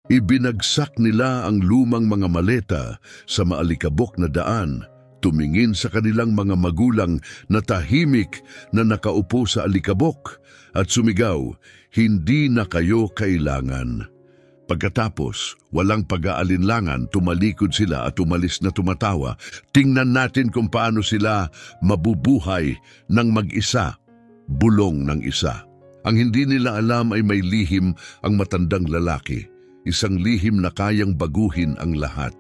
Ibinagsak nila ang lumang mga maleta sa maalikabok na daan, tumingin sa kanilang mga magulang na tahimik na nakaupo sa alikabok at sumigaw, "Hindi na kayo kailangan." Pagkatapos, walang pag-aalinlangan, tumalikod sila at umalis na tumatawa. Tingnan natin kung paano sila mabubuhay ng mag-isa, bulong ng isa. Ang hindi nila alam ay may lihim ang matandang lalaki, isang lihim na kayang baguhin ang lahat.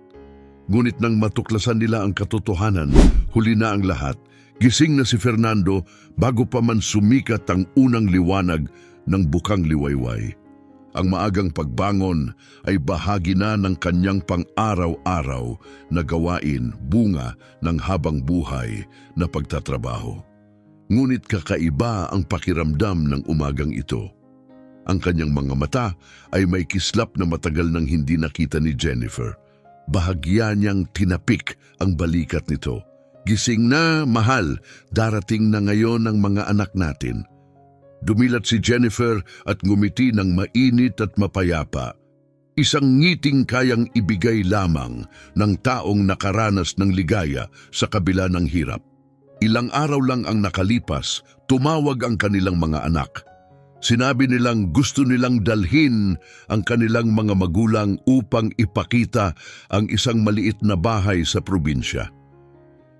Ngunit nang matuklasan nila ang katotohanan, huli na ang lahat. Gising na si Fernando bago pa man sumikat ang unang liwanag ng bukang liwayway. Ang maagang pagbangon ay bahagi na ng kanyang pang-araw-araw na gawain, bunga ng habang buhay na pagtatrabaho. Ngunit kakaiba ang pakiramdam ng umagang ito. Ang kanyang mga mata ay may kislap na matagal nang hindi nakita ni Jennifer. Bahagya niyang tinapik ang balikat nito. "Gising na, mahal, darating na ngayon ang mga anak natin." Dumilat si Jennifer at ngumiti ng mainit at mapayapa. Isang ngiting kayang ibigay lamang ng taong nakaranas ng ligaya sa kabila ng hirap. Ilang araw lang ang nakalipas, tumawag ang kanilang mga anak. Sinabi nilang gusto nilang dalhin ang kanilang mga magulang upang ipakita ang isang maliit na bahay sa probinsya.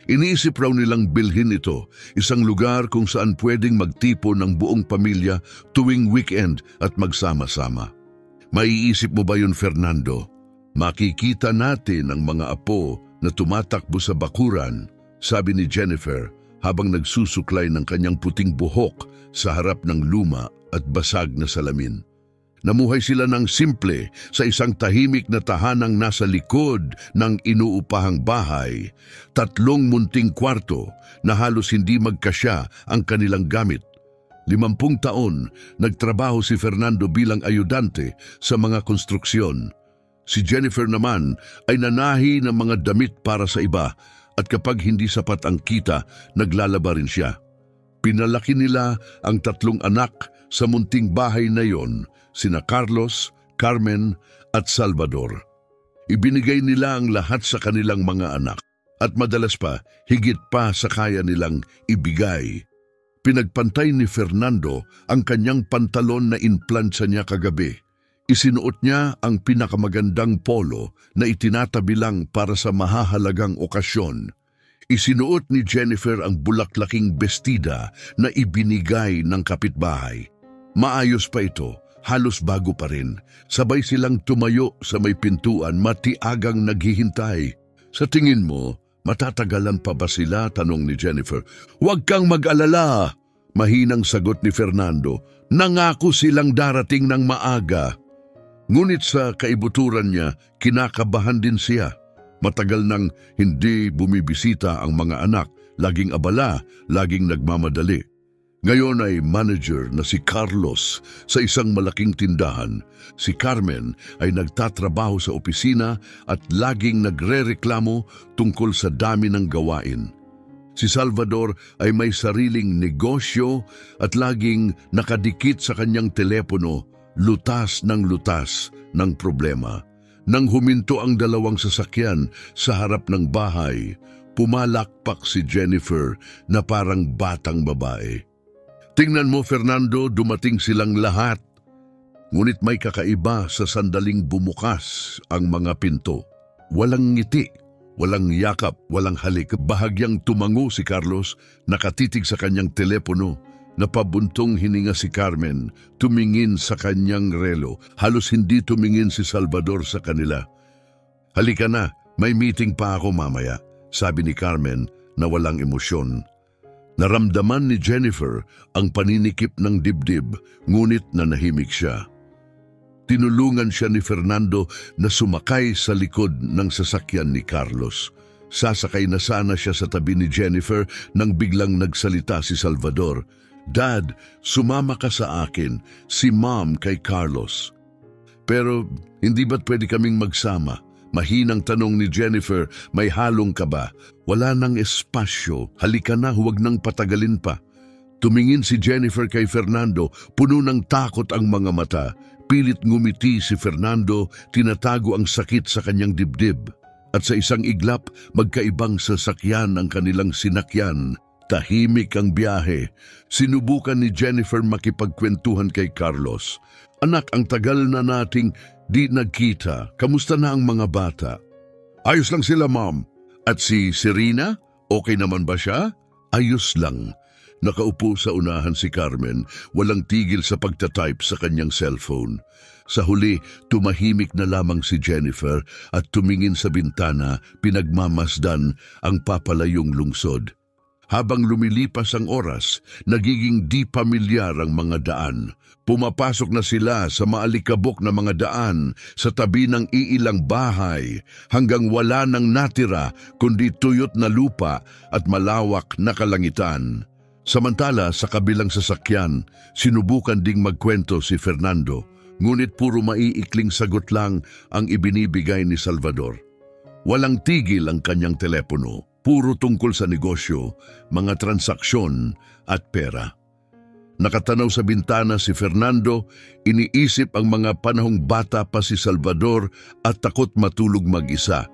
Iniisip raw nilang bilhin ito, isang lugar kung saan pwedeng magtipon ng buong pamilya tuwing weekend at magsama-sama. Maiisip mo ba yun, Fernando? Makikita natin ang mga apo na tumatakbo sa bakuran, sabi ni Jennifer habang nagsusuklay ng kanyang puting buhok sa harap ng luma at basag na salamin. Namuhay sila ng simple sa isang tahimik na tahanang nasa likod ng inuupahang bahay, 3 munting kwarto na halos hindi magkasya ang kanilang gamit. 50 taon, nagtrabaho si Fernando bilang ayudante sa mga konstruksyon. Si Jennifer naman ay nanahi ng mga damit para sa iba at kapag hindi sapat ang kita, naglalaba rin siya. Pinalaki nila ang 3 anak sa munting bahay na yon, sina Carlos, Carmen at Salvador. Ibinigay nila ang lahat sa kanilang mga anak at madalas pa, higit pa sa kaya nilang ibigay. Pinagpantay ni Fernando ang kanyang pantalon na inplantsa niya kagabi. Isinuot niya ang pinakamagandang polo na itinatabi lang para sa mahahalagang okasyon. Isinuot ni Jennifer ang bulaklaking bestida na ibinigay ng kapitbahay. Maayos pa ito, halos bago pa rin. Sabay silang tumayo sa may pintuan, matiagang naghihintay. "Sa tingin mo, matatagalan pa ba sila?" tanong ni Jennifer. "Huwag kang mag-alala," mahinang sagot ni Fernando. "Nangako silang darating ng maaga." Ngunit sa kaibuturan niya, kinakabahan din siya. Matagal nang hindi bumibisita ang mga anak, laging abala, laging nagmamadali. Ngayon ay manager na si Carlos sa isang malaking tindahan. Si Carmen ay nagtatrabaho sa opisina at laging nagrereklamo tungkol sa dami ng gawain. Si Salvador ay may sariling negosyo at laging nakadikit sa kanyang telepono, lutas ng problema. Nang huminto ang 2 sasakyan sa harap ng bahay, pumalakpak si Jennifer na parang batang babae. "Tingnan mo, Fernando, dumating silang lahat." Ngunit may kakaiba sa sandaling bumukas ang mga pinto. Walang ngiti, walang yakap, walang halik. Bahagyang tumango si Carlos, nakatitig sa kanyang telepono. Napabuntong hininga si Carmen, tumingin sa kanyang relo. Halos hindi tumingin si Salvador sa kanila. "Halika na, may meeting pa ako mamaya," sabi ni Carmen na walang emosyon. Naramdaman ni Jennifer ang paninikip ng dibdib, ngunit nanahimik siya. Tinulungan siya ni Fernando na sumakay sa likod ng sasakyan ni Carlos. Sasakay na sana siya sa tabi ni Jennifer nang biglang nagsalita si Salvador. "Dad, sumama ka sa akin, si Mom kay Carlos." "Pero hindi ba't pwede kaming magsama?" Mahinang tanong ni Jennifer, "May halong ka ba?" "Wala nang espasyo, halika na, huwag nang patagalin pa." Tumingin si Jennifer kay Fernando, puno ng takot ang mga mata. Pilit ngumiti si Fernando, tinatago ang sakit sa kanyang dibdib. At sa isang iglap, magkaibang sasakyan ang kanilang sinakyan. Tahimik ang biyahe. Sinubukan ni Jennifer makipagkwentuhan kay Carlos. Anak, ang tagal na nating di nagkita. Kamusta na ang mga bata? Ayos lang sila, Mom. At si Serena? Okay naman ba siya? Ayos lang. Nakaupo sa unahan si Carmen, walang tigil sa pagtatype sa kanyang cellphone. Sa huli, tumahimik na lamang si Jennifer at tumingin sa bintana, pinagmamasdan ang papalayong lungsod. Habang lumilipas ang oras, nagiging di pamilyar ang mga daan. Pumapasok na sila sa maalikabok na mga daan sa tabi ng iilang bahay hanggang wala nang natira kundi tuyot na lupa at malawak na kalangitan. Samantala sa kabilang sasakyan, sinubukan ding magkwento si Fernando, ngunit puro maiikling sagot lang ang ibinibigay ni Salvador. Walang tigil ang kanyang telepono, puro tungkol sa negosyo, mga transaksyon at pera. Nakatanaw sa bintana si Fernando, iniisip ang mga panahong bata pa si Salvador at takot matulog mag-isa.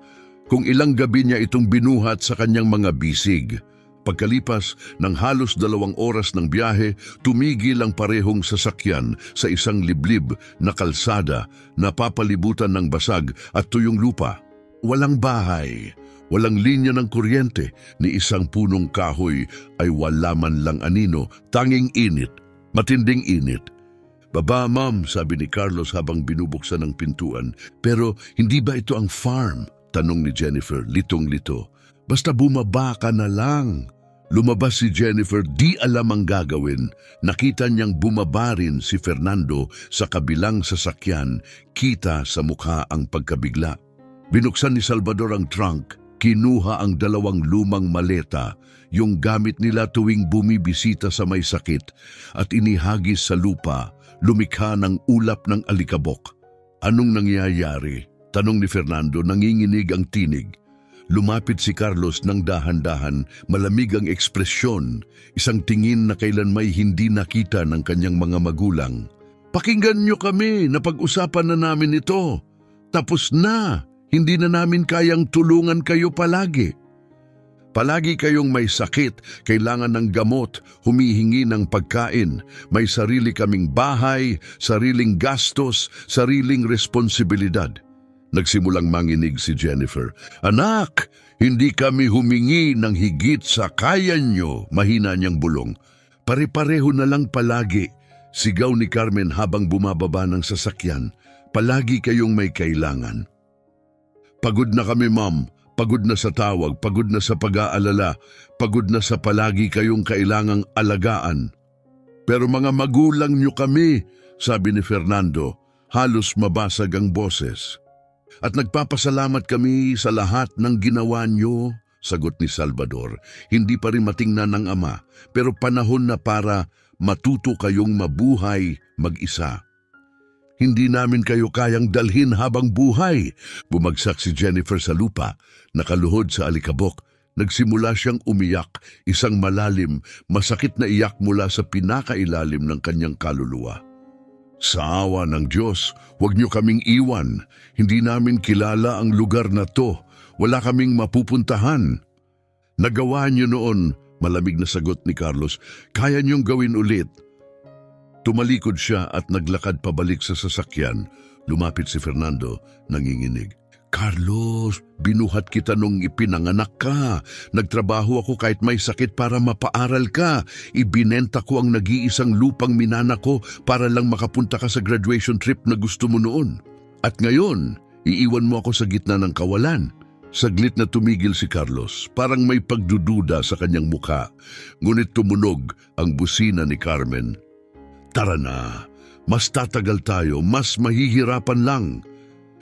Kung ilang gabi niya itong binuhat sa kanyang mga bisig. Pagkalipas ng halos 2 oras ng biyahe, tumigil ang parehong sasakyan sa isang liblib na kalsada na papalibutan ng basag at tuyong lupa. Walang bahay, walang linya ng kuryente, ni isang punong kahoy ay wala man lang anino, tanging init, matinding init. Baba, Ma'am, sabi ni Carlos habang binubuksan ang pintuan. Pero hindi ba ito ang farm? Tanong ni Jennifer, litong-lito. Basta bumaba ka na lang. Lumabas si Jennifer, di alam ang gagawin. Nakita niyang bumaba rin si Fernando sa kabilang sasakyan, kita sa mukha ang pagkabigla. Binuksan ni Salvador ang trunk, kinuha ang 2 lumang maleta, yung gamit nila tuwing bumibisita sa may sakit, at inihagis sa lupa, lumikha ng ulap ng alikabok. Anong nangyayari? Tanong ni Fernando, nanginginig ang tinig. Lumapit si Carlos ng dahan-dahan, malamig ang ekspresyon, isang tingin na kailan may hindi nakita ng kanyang mga magulang. Pakinggan niyo kami, napag-usapan na namin ito. Tapos na, hindi na namin kayang tulungan kayo palagi. Palagi kayong may sakit, kailangan ng gamot, humihingi ng pagkain, may sarili kaming bahay, sariling gastos, sariling responsibilidad. Nagsimulang manginig si Jennifer. Anak, hindi kami humingi ng higit sa kaya nyo, mahina niyang bulong. Pare-pareho na lang palagi, sigaw ni Carmen habang bumababa ng sasakyan. Palagi kayong may kailangan. Pagod na kami, Ma'am. Pagod na sa tawag, pagod na sa pag-aalala, pagod na sa palagi kayong kailangang alagaan. Pero mga magulang nyo kami, sabi ni Fernando, halos mabasag ang boses. At nagpapasalamat kami sa lahat ng ginawa nyo, sagot ni Salvador. Hindi pa rin matingnan ng ama, pero panahon na para matuto kayong mabuhay mag-isa. Hindi namin kayo kayang dalhin habang buhay. Bumagsak si Jennifer sa lupa, nakaluhod sa alikabok. Nagsimula siyang umiyak, isang malalim, masakit na iyak mula sa pinakailalim ng kanyang kaluluwa. Sa awa ng Diyos, huwag niyo kaming iwan. Hindi namin kilala ang lugar na to. Wala kaming mapupuntahan. Nagawa niyo noon, malamig na sagot ni Carlos. Kaya niyong gawin ulit. Tumalikod siya at naglakad pabalik sa sasakyan. Lumapit si Fernando, nanginginig. Carlos, binuhat kita nung ipinanganak ka. Nagtrabaho ako kahit may sakit para mapaaral ka. Ibinenta ko ang nag-iisang lupang minana ko para lang makapunta ka sa graduation trip na gusto mo noon. At ngayon, iiwan mo ako sa gitna ng kawalan. Saglit na tumigil si Carlos, parang may pagdududa sa kanyang mukha. Ngunit tumunog ang busina ni Carmen. Tara na, mas tatagal tayo, mas mahihirapan lang.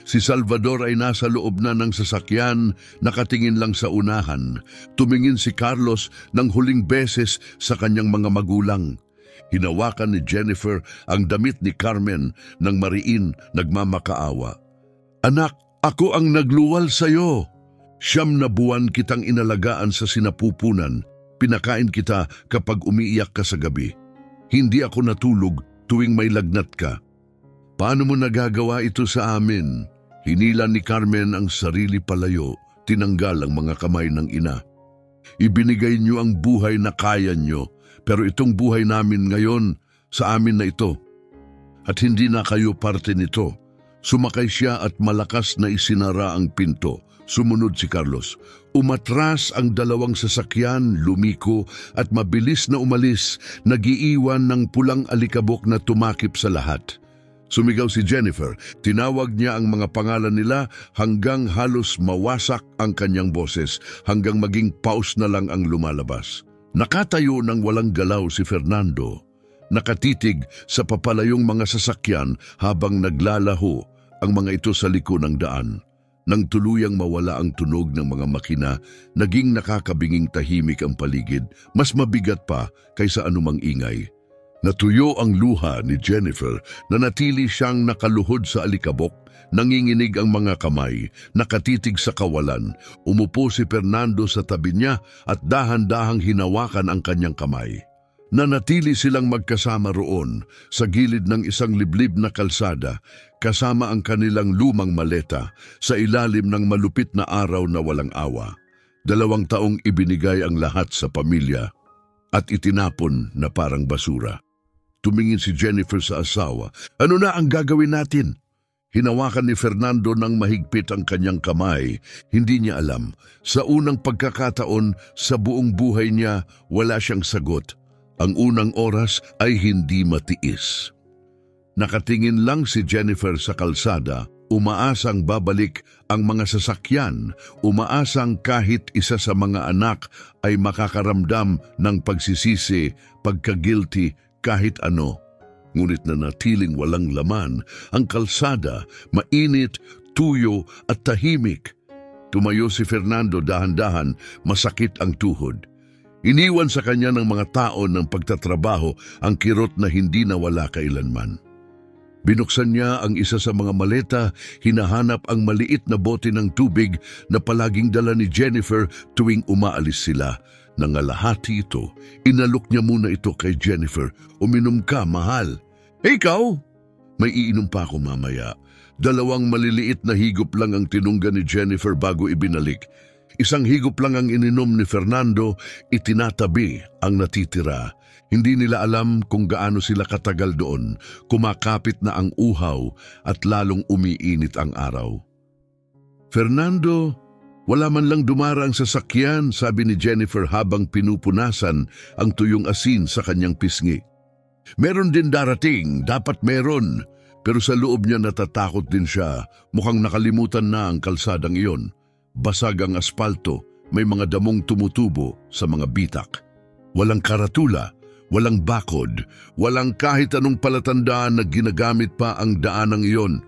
Si Salvador ay nasa loob na ng sasakyan, nakatingin lang sa unahan. Tumingin si Carlos ng huling beses sa kanyang mga magulang. Hinawakan ni Jennifer ang damit ni Carmen nang mariin nagmamakaawa. Anak, ako ang nagluwal sa'yo. 9 na buwan kitang inalagaan sa sinapupunan. Pinakain kita kapag umiiyak ka sa gabi. Hindi ako natulog tuwing may lagnat ka. Paano mo nagagawa ito sa amin? Hinila ni Carmen ang sarili palayo, tinanggal ang mga kamay ng ina. Ibinigay niyo ang buhay na kaya niyo, pero itong buhay namin ngayon, sa amin na ito. At hindi na kayo parte nito. Sumakay siya at malakas na isinara ang pinto. Sumunod si Carlos. Umatras ang dalawang sasakyan, lumiko at mabilis na umalis, nag-iiwan ng pulang alikabok na tumakip sa lahat. Sumigaw si Jennifer. Tinawag niya ang mga pangalan nila hanggang halos mawasak ang kanyang boses, hanggang maging paus na lang ang lumalabas. Nakatayo ng walang galaw si Fernando. Nakatitig sa papalayong mga sasakyan habang naglalaho ang mga ito sa liko ng daan. Nang tuluyang mawala ang tunog ng mga makina, naging nakakabinging tahimik ang paligid, mas mabigat pa kaysa anumang ingay. Natuyo ang luha ni Jennifer na natili siyang nakaluhod sa alikabok, nanginginig ang mga kamay, nakatitig sa kawalan. Umupo si Fernando sa tabi niya at dahan-dahang hinawakan ang kanyang kamay. Nanatili silang magkasama roon sa gilid ng isang liblib na kalsada, kasama ang kanilang lumang maleta sa ilalim ng malupit na araw na walang awa. 2 taong ibinigay ang lahat sa pamilya at itinapon na parang basura. Tumingin si Jennifer sa asawa. Ano na ang gagawin natin? Hinawakan ni Fernando ng mahigpit ang kanyang kamay. Hindi niya alam. Sa unang pagkakataon, sa buong buhay niya, wala siyang sagot. Ang unang oras ay hindi matiis. Nakatingin lang si Jennifer sa kalsada, umaasang babalik ang mga sasakyan, umaasang kahit isa sa mga anak ay makakaramdam ng pagsisisi, pagka-guilty, kahit ano. Ngunit nanatiling walang laman, ang kalsada, mainit, tuyo at tahimik. Tumayo si Fernando dahan-dahan, masakit ang tuhod. Iniwan sa kanya ng mga tao ng pagtatrabaho ang kirot na hindi nawala kailanman. Binuksan niya ang isa sa mga maleta, hinahanap ang maliit na bote ng tubig na palaging dala ni Jennifer tuwing umaalis sila. Nangalahati ito, inalok niya muna ito kay Jennifer. Uminom ka, mahal. Ikaw? May iinom pa ako mamaya. 2 maliliit na higop lang ang tinungga ni Jennifer bago ibinalik. Isang higop lang ang ininom ni Fernando, itinatabi ang natitira. Hindi nila alam kung gaano sila katagal doon, kumakapit na ang uhaw at lalong umiinit ang araw. Fernando, wala man lang dumarang sasakyan, sabi ni Jennifer habang pinupunasan ang tuyong asin sa kanyang pisngi. Meron din darating, dapat meron, pero sa loob niya natatakot din siya, mukhang nakalimutan na ang kalsadang iyon. Basag ang aspalto, may mga damong tumutubo sa mga bitak. Walang karatula, walang bakod, walang kahit anong palatandaan na ginagamit pa ang daanang iyon.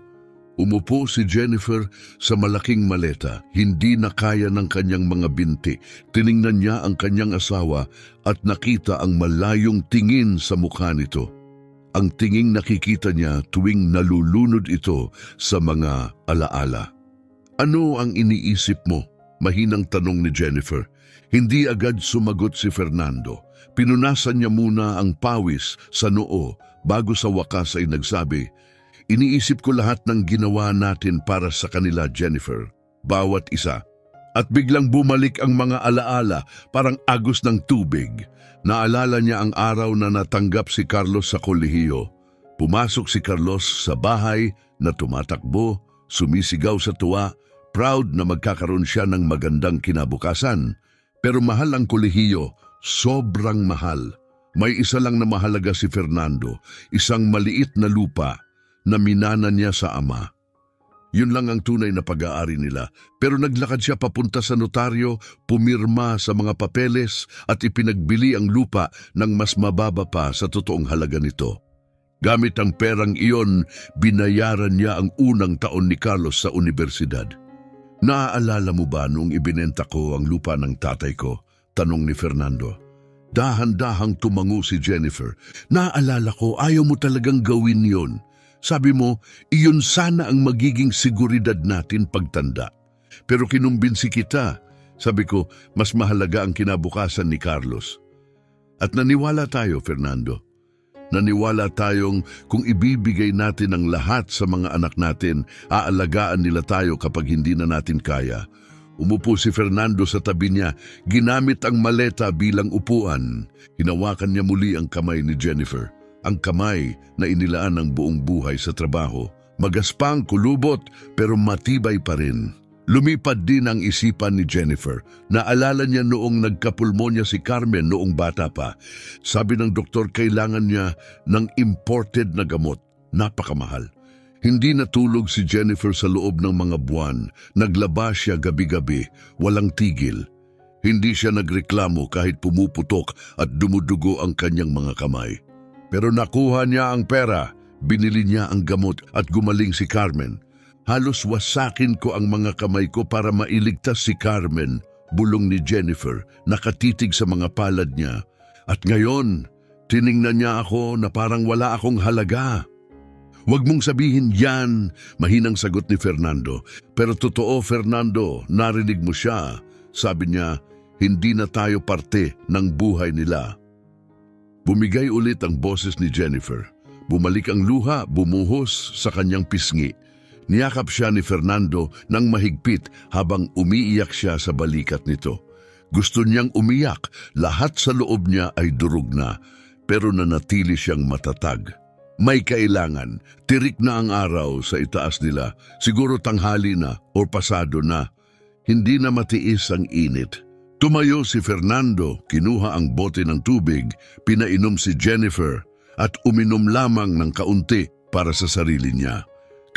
Umupo si Jennifer sa malaking maleta, hindi na kaya ng kanyang mga binti. Tiningnan niya ang kanyang asawa at nakita ang malayong tingin sa mukha nito. Ang tinging nakikita niya tuwing nalulunod ito sa mga alaala. Ano ang iniisip mo? Mahinang tanong ni Jennifer. Hindi agad sumagot si Fernando. Pinunasan niya muna ang pawis sa noo bago sa wakas ay nagsabi, iniisip ko lahat ng ginawa natin para sa kanila, Jennifer. Bawat isa. At biglang bumalik ang mga alaala, parang agos ng tubig. Naalala niya ang araw na natanggap si Carlos sa kolehiyo. Pumasok si Carlos sa bahay na tumatakbo, sumisigaw sa tuwa, proud na magkakaroon siya ng magandang kinabukasan. Pero mahal ang kolehiyo, sobrang mahal. May isa lang na mahalaga si Fernando, isang maliit na lupa na minana niya sa ama. Yun lang ang tunay na pag-aari nila, pero naglakad siya papunta sa notaryo, pumirma sa mga papeles at ipinagbili ang lupa ng mas mababa pa sa totoong halaga nito. Gamit ang perang iyon, binayaran niya ang unang taon ni Carlos sa universidad. Naaalala mo ba nung ibinenta ko ang lupa ng tatay ko? Tanong ni Fernando. Dahan-dahang tumango si Jennifer. Naaalala ko, ayaw mo talagang gawin yon. Sabi mo, iyon sana ang magiging seguridad natin pagtanda. Pero kinumbinsi kita. Sabi ko, mas mahalaga ang kinabukasan ni Carlos. At naniwala tayo, Fernando. Naniwala tayong kung ibibigay natin ang lahat sa mga anak natin, aalagaan nila tayo kapag hindi na natin kaya. Umupo si Fernando sa tabi niya, ginamit ang maleta bilang upuan. Hinawakan niya muli ang kamay ni Jennifer, ang kamay na inilaan ng buong buhay sa trabaho. Magaspang, kulubot, pero matibay pa rin. Lumipad din ang isipan ni Jennifer. Naalala niya noong nagkapulmonya si Carmen noong bata pa. Sabi ng doktor kailangan niya ng imported na gamot. Napakamahal. Hindi natulog si Jennifer sa loob ng mga buwan. Naglaba siya gabi-gabi, walang tigil. Hindi siya nagreklamo kahit pumuputok at dumudugo ang kanyang mga kamay. Pero nakuha niya ang pera, binili niya ang gamot at gumaling si Carmen. Halos wasakin ko ang mga kamay ko para mailigtas si Carmen, bulong ni Jennifer, nakatitig sa mga palad niya. At ngayon, tiningnan niya ako na parang wala akong halaga. Huwag mong sabihin yan, mahinang sagot ni Fernando. Pero totoo, Fernando, narinig mo siya. Sabi niya, hindi na tayo parte ng buhay nila. Bumigay ulit ang boses ni Jennifer. Bumalik ang luha, bumuhos sa kanyang pisngi. Niyakap siya ni Fernando ng mahigpit habang umiiyak siya sa balikat nito. Gusto niyang umiyak, lahat sa loob niya ay durog na, pero nanatili siyang matatag. May kailangan, tirik na ang araw sa itaas nila, siguro tanghali na o pasado na. Hindi na matiis ang init. Tumayo si Fernando, kinuha ang bote ng tubig, pinainom si Jennifer at uminom lamang ng kaunti para sa sarili niya.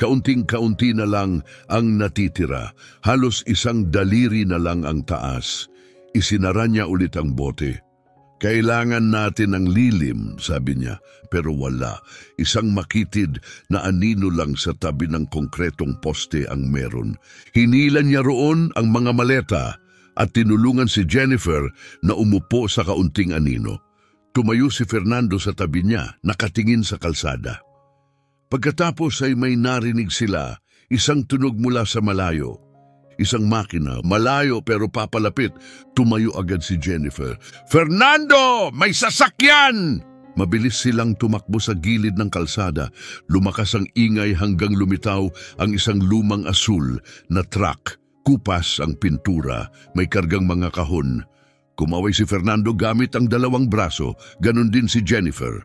Kaunting-kaunti na lang ang natitira, halos isang daliri na lang ang taas. Isinara niya ulit ang bote. Kailangan natin ng lilim, sabi niya, pero wala. Isang makitid na anino lang sa tabi ng konkretong poste ang meron. Hinilan niya roon ang mga maleta at tinulungan si Jennifer na umupo sa kaunting anino. Tumayo si Fernando sa tabi niya, nakatingin sa kalsada. Pagkatapos ay may narinig sila, isang tunog mula sa malayo. Isang makina, malayo pero papalapit. Tumayo agad si Jennifer. Fernando! May sasakyan! Mabilis silang tumakbo sa gilid ng kalsada. Lumakas ang ingay hanggang lumitaw ang isang lumang asul na truck. Kupas ang pintura, may kargang mga kahon. Kumaway si Fernando gamit ang dalawang braso, ganon din si Jennifer.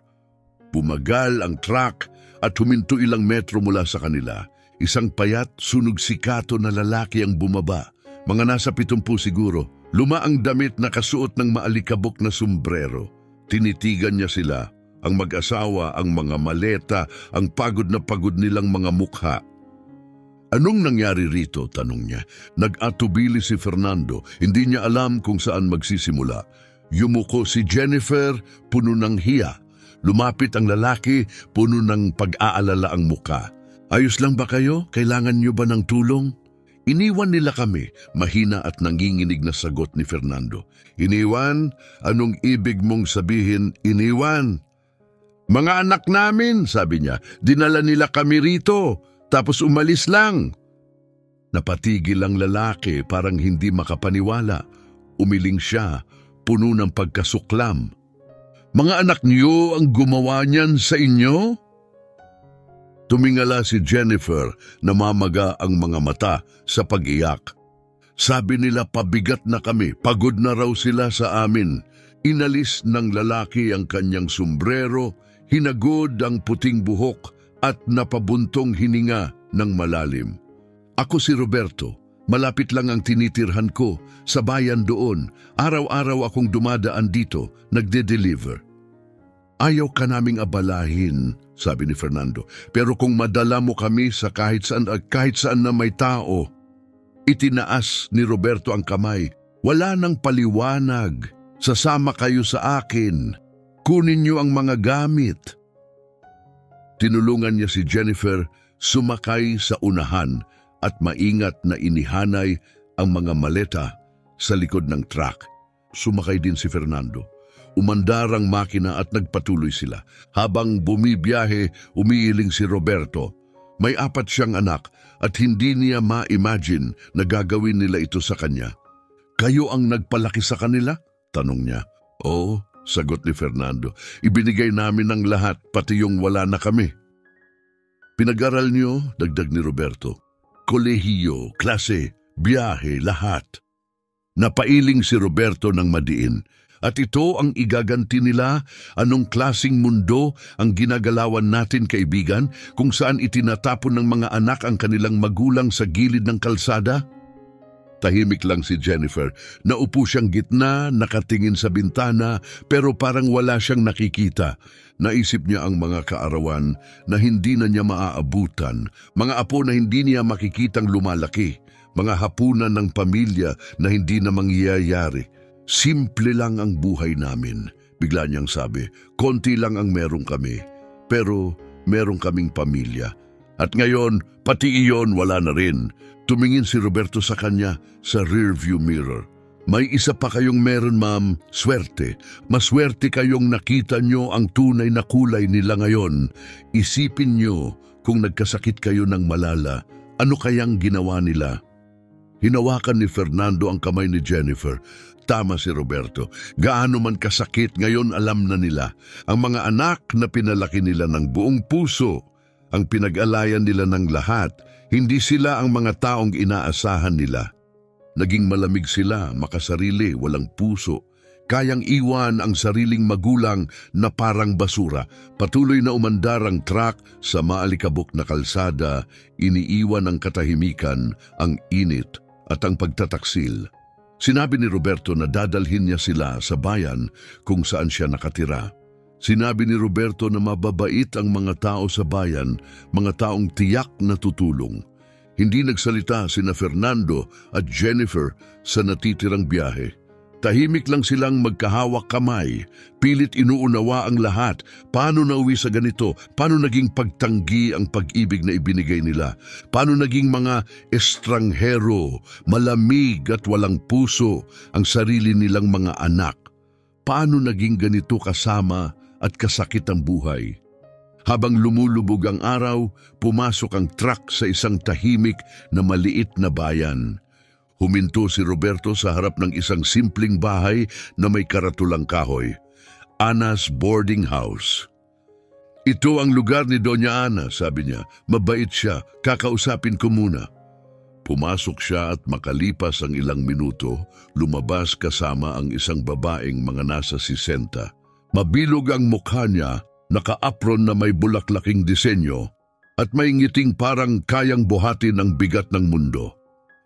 Bumagal ang truck at huminto ilang metro mula sa kanila. Isang payat, sunog sikato na lalaki ang bumaba. Mga nasa 70 siguro. Luma ang damit na kasuot ng maalikabok na sombrero. Tinitigan niya sila, ang mag-asawa, ang mga maleta, ang pagod na pagod nilang mga mukha. Anong nangyari rito? Tanong niya. Nag-atubili si Fernando. Hindi niya alam kung saan magsisimula. Yumuko si Jennifer, puno ng hiya. Lumapit ang lalaki, puno ng pag-aalala ang muka. Ayos lang ba kayo? Kailangan niyo ba ng tulong? Iniwan nila kami, mahina at nanginginig na sagot ni Fernando. Iniwan? Anong ibig mong sabihin, iniwan? Mga anak namin, sabi niya, dinala nila kami rito, tapos umalis lang. Napatigil ang lalaki, parang hindi makapaniwala. Umiling siya, puno ng pagkasuklam. Mga anak niyo ang gumawa niyan sa inyo? Tumingala si Jennifer, namamaga ang mga mata sa pag-iyak. Sabi nila pabigat na kami, pagod na raw sila sa amin. Inalis ng lalaki ang kanyang sombrero, hinagod ang puting buhok at napabuntong hininga ng malalim. Ako si Roberto, malapit lang ang tinitirhan ko, sa bayan doon. Araw-araw akong dumadaan dito, nagde-deliver. Ayaw ka naming abalahin, sabi ni Fernando. Pero kung madala mo kami sa kahit saan na may tao. Itinaas ni Roberto ang kamay. Wala nang paliwanag. Sasama kayo sa akin. Kunin niyo ang mga gamit. Tinulungan niya si Jennifer sumakay sa unahan at maingat na inihanay ang mga maleta sa likod ng truck. Sumakay din si Fernando. Umandar ang makina at nagpatuloy sila. Habang bumibiyahe, umiiling si Roberto. May 4 siyang anak at hindi niya ma-imagine na gagawin nila ito sa kanya. Kayo ang nagpalaki sa kanila? Tanong niya. Oo, sagot ni Fernando. Ibinigay namin ang lahat, pati yung wala na kami. Pinag-aral niyo, dagdag ni Roberto. Kolehiyo, klase, biyahe, lahat. Napailing si Roberto ng madiin. At ito ang igaganti nila. Anong klasing mundo ang ginagalawan natin, kaibigan, kung saan itinatapon ng mga anak ang kanilang magulang sa gilid ng kalsada? Tahimik lang si Jennifer. Naupo siyang gitna, nakatingin sa bintana, pero parang wala siyang nakikita. Naisip niya ang mga kaarawan na hindi na niya maaabutan, mga apo na hindi niya makikitang lumalaki, mga hapunan ng pamilya na hindi na mangyayari. Simple lang ang buhay namin, bigla niyang sabi. Konti lang ang meron kami, pero meron kaming pamilya. At ngayon, pati iyon wala na rin. Tumingin si Roberto sa kanya sa rearview mirror. May isa pa kayong meron, ma'am, swerte. Maswerte kayong nakita nyo ang tunay na kulay nila ngayon. Isipin nyo kung nagkasakit kayo ng malala, ano kayang ginawa nila? Hinawakan ni Fernando ang kamay ni Jennifer. Tama si Roberto. Gaano man kasakit, ngayon alam na nila. Ang mga anak na pinalaki nila ng buong puso, ang pinag-alayan nila ng lahat, hindi sila ang mga taong inaasahan nila. Naging malamig sila, makasarili, walang puso. Kayang iwan ang sariling magulang na parang basura. Patuloy na umandar ang truck sa maalikabok na kalsada, iniiwan ang katahimikan, ang init at ang pagtataksil. Sinabi ni Roberto na dadalhin niya sila sa bayan kung saan siya nakatira. Sinabi ni Roberto na mababait ang mga tao sa bayan, mga taong tiyak na tutulong. Hindi nagsalita sina Fernando at Jennifer sa natitirang biyahe. Tahimik lang silang magkahawak kamay, pilit inuunawa ang lahat. Paano nauwi sa ganito? Paano naging pagtanggi ang pag-ibig na ibinigay nila? Paano naging mga estranghero, malamig at walang puso ang sarili nilang mga anak? Paano naging ganito kasama at kasakit ang buhay? Habang lumulubog ang araw, pumasok ang truck sa isang tahimik na maliit na bayan. Huminto si Roberto sa harap ng isang simpleng bahay na may karatulang kahoy. Ana's Boarding House. Ito ang lugar ni Doña Ana, sabi niya. Mabait siya, kakausapin ko muna. Pumasok siya at makalipas ang ilang minuto, lumabas kasama ang isang babaeng mga nasa 60. Mabilog ang mukha niya, naka-apron na may bulaklaking disenyo, at may ngiting parang kayang buhatin ang bigat ng mundo.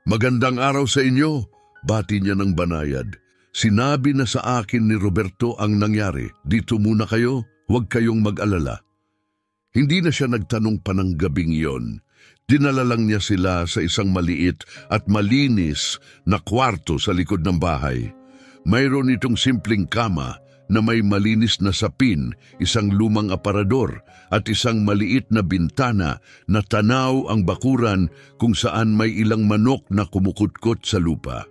Magandang araw sa inyo, bati niya ng banayad. Sinabi na sa akin ni Roberto ang nangyari. Dito muna kayo, huwag kayong mag-alala. Hindi na siya nagtanong pa ng gabing iyon. Dinala lang niya sila sa isang maliit at malinis na kwarto sa likod ng bahay. Mayroon itong simpleng kama na may malinis na sapin, isang lumang aparador at isang maliit na bintana na tanaw ang bakuran kung saan may ilang manok na kumukutkot sa lupa.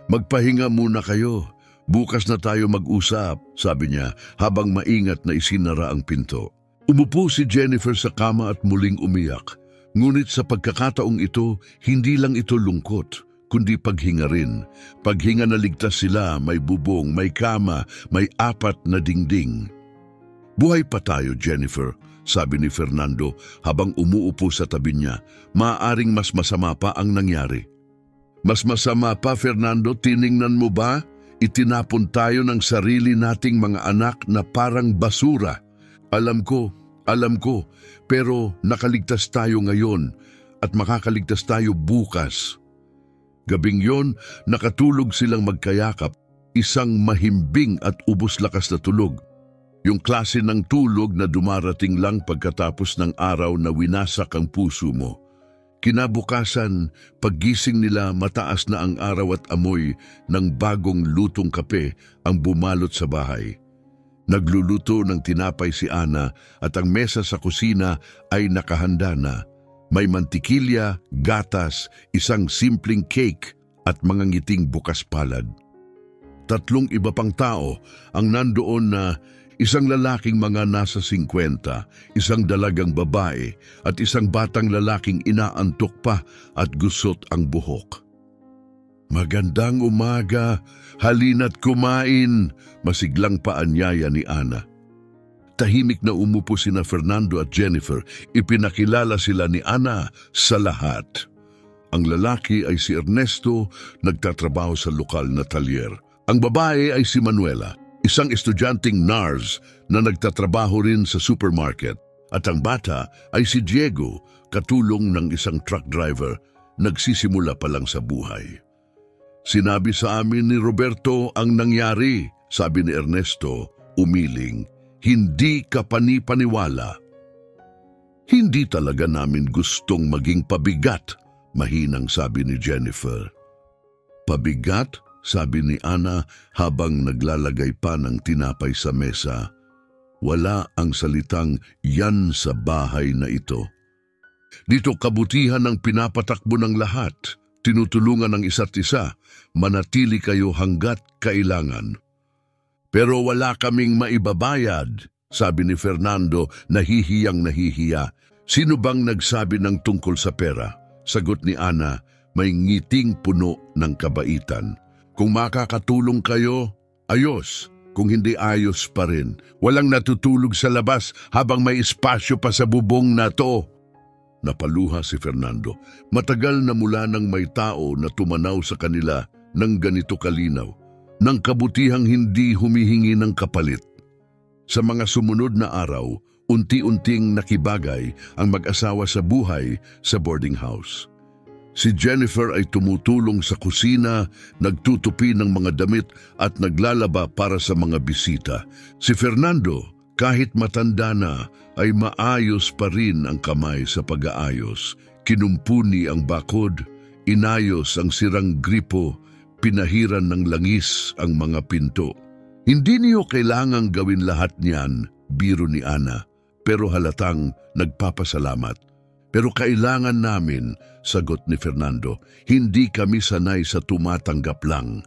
Magpahinga muna kayo, bukas na tayo mag-usap, sabi niya habang maingat na isinara ang pinto. Umupo si Jennifer sa kama at muling umiyak. Ngunit sa pagkakataong ito, hindi lang ito lungkot, kundi paghinga rin. Paghinga na ligtas sila, may bubong, may kama, may 4 na dingding. Buhay pa tayo, Jennifer, sabi ni Fernando habang umuupo sa tabi niya. Maaaring mas masama pa ang nangyari. Mas masama pa, Fernando, tiningnan mo ba? Itinapon tayo ng sarili nating mga anak na parang basura. Alam ko, pero nakaligtas tayo ngayon at makakaligtas tayo bukas. Gabing yon, nakatulog silang magkayakap, isang mahimbing at ubos lakas na tulog. Yung klase ng tulog na dumarating lang pagkatapos ng araw na winasak ang puso mo. Kinabukasan, paggising nila, mataas na ang araw at amoy ng bagong lutong kape ang bumalot sa bahay. Nagluluto ng tinapay si Ana at ang mesa sa kusina ay nakahanda na. May mantikilya, gatas, isang simpleng cake at mga ngiting bukas palad. 3 iba pang tao ang nandoon na isang lalaking mga nasa 50, isang dalagang babae at isang batang lalaking inaantok pa at gusot ang buhok. Magandang umaga, halina't kumain, masiglang paanyaya ni Ana. Tahimik na umupo sina Fernando at Jennifer, ipinakilala sila ni Ana sa lahat. Ang lalaki ay si Ernesto, nagtatrabaho sa lokal na talyer. Ang babae ay si Manuela, isang estudyanteng nurse na nagtatrabaho rin sa supermarket. At ang bata ay si Diego, katulong ng isang truck driver, nagsisimula pa lang sa buhay. Sinabi sa amin ni Roberto ang nangyari, sabi ni Ernesto, umiling. Hindi ka panipaniwala. Hindi talaga namin gustong maging pabigat, mahinang sabi ni Jennifer. Pabigat? Sabi ni Ana habang naglalagay pa ng tinapay sa mesa. Wala ang salitang yan sa bahay na ito. Dito kabutihan ang pinapatakbo ng lahat. Tinutulungan ng isa't isa, manatili kayo hanggat kailangan. Pero wala kaming maibabayad, sabi ni Fernando, nahihiya. Sino bang nagsabi ng tungkol sa pera? Sagot ni Ana, may ngiting puno ng kabaitan. Kung makakatulong kayo, ayos. Kung hindi, ayos pa rin. Walang natutulog sa labas habang may espasyo pa sa bubong na to. Napaluha si Fernando. Matagal na mula nang may tao na tumanaw sa kanila ng ganito kalinaw, ng kabutihang hindi humihingi ng kapalit. Sa mga sumunod na araw, unti-unting nakibagay ang mag-asawa sa buhay sa boarding house. Si Jennifer ay tumutulong sa kusina, nagtutupi ng mga damit at naglalaba para sa mga bisita. Si Fernando, kahit matanda na, ay maayos pa rin ang kamay sa pag-aayos. Kinumpuni ang bakod, inayos ang sirang gripo, pinahiran ng langis ang mga pinto. Hindi niyo kailangang gawin lahat niyan, biro ni Ana, pero halatang nagpapasalamat. Pero kailangan namin, sagot ni Fernando, hindi kami sanay sa tumatanggap lang.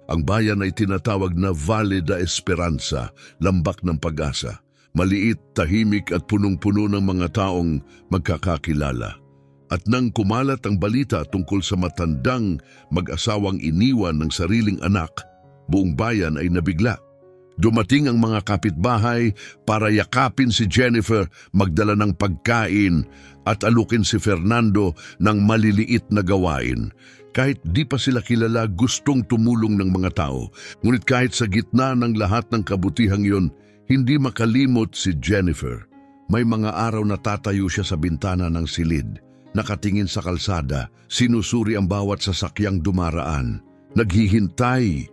Ang bayan ay tinatawag na Valle da Esperanza, lambak ng pag-asa. Maliit, tahimik at punong-puno ng mga taong magkakakilala. At nang kumalat ang balita tungkol sa matandang mag-asawang iniwan ng sariling anak, buong bayan ay nabigla. Dumating ang mga kapitbahay para yakapin si Jennifer, magdala ng pagkain at alukin si Fernando ng maliliit na gawain. Kahit di pa sila kilala, gustong tumulong ng mga tao. Ngunit kahit sa gitna ng lahat ng kabutihang yun, hindi makalimot si Jennifer. May mga araw na tatayo siya sa bintana ng silid. Nakatingin sa kalsada, sinusuri ang bawat sasakyang dumaraan. Naghihintay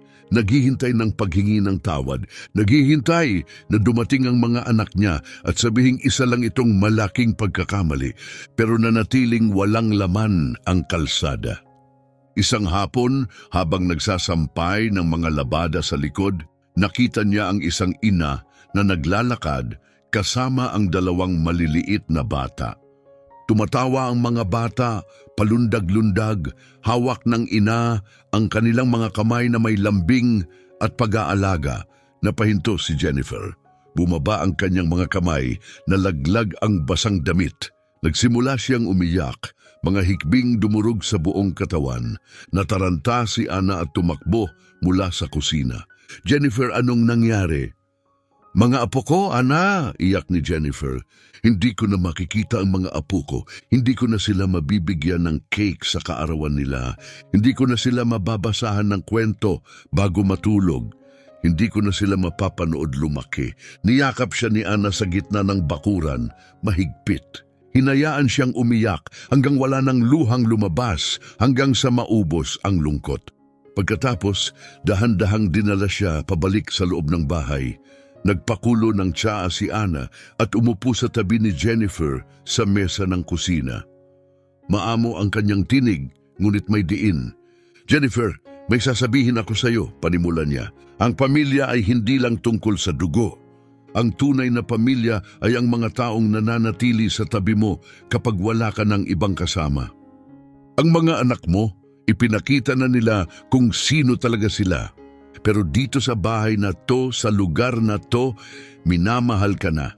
ng paghingi ng tawad. Naghihintay na dumating ang mga anak niya at sabihing isa lang itong malaking pagkakamali, pero nanatiling walang laman ang kalsada. Isang hapon, habang nagsasampay ng mga labada sa likod, nakita niya ang isang ina na naglalakad kasama ang dalawang maliliit na bata. Tumatawa ang mga bata, palundag-lundag, hawak ng ina ang kanilang mga kamay na may lambing at pag-aalaga. Napahinto si Jennifer. Bumaba ang kanyang mga kamay, nalaglag ang basang damit. Nagsimula siyang umiyak, mga hikbing dumurog sa buong katawan. Nataranta si Ana at tumakbo mula sa kusina. Jennifer, anong nangyari? Mga apo ko, Ana, iyak ni Jennifer. Hindi ko na makikita ang mga apo ko. Hindi ko na sila mabibigyan ng cake sa kaarawan nila. Hindi ko na sila mababasahan ng kwento bago matulog. Hindi ko na sila mapapanood lumaki. Niyakap siya ni Ana sa gitna ng bakuran, mahigpit. Hinayaan siyang umiyak hanggang wala ng luhang lumabas, hanggang sa maubos ang lungkot. Pagkatapos, dahan-dahang dinala siya pabalik sa loob ng bahay. Nagpakulo ng tsaa si Ana at umupo sa tabi ni Jennifer sa mesa ng kusina. Maamo ang kanyang tinig, ngunit may diin. Jennifer, may sasabihin ako sa iyo, panimula niya. Ang pamilya ay hindi lang tungkol sa dugo. Ang tunay na pamilya ay ang mga taong nananatili sa tabi mo kapag wala ka ng ibang kasama. Ang mga anak mo, ipinakita na nila kung sino talaga sila. Pero dito sa bahay na to, sa lugar na to, minamahal ka na.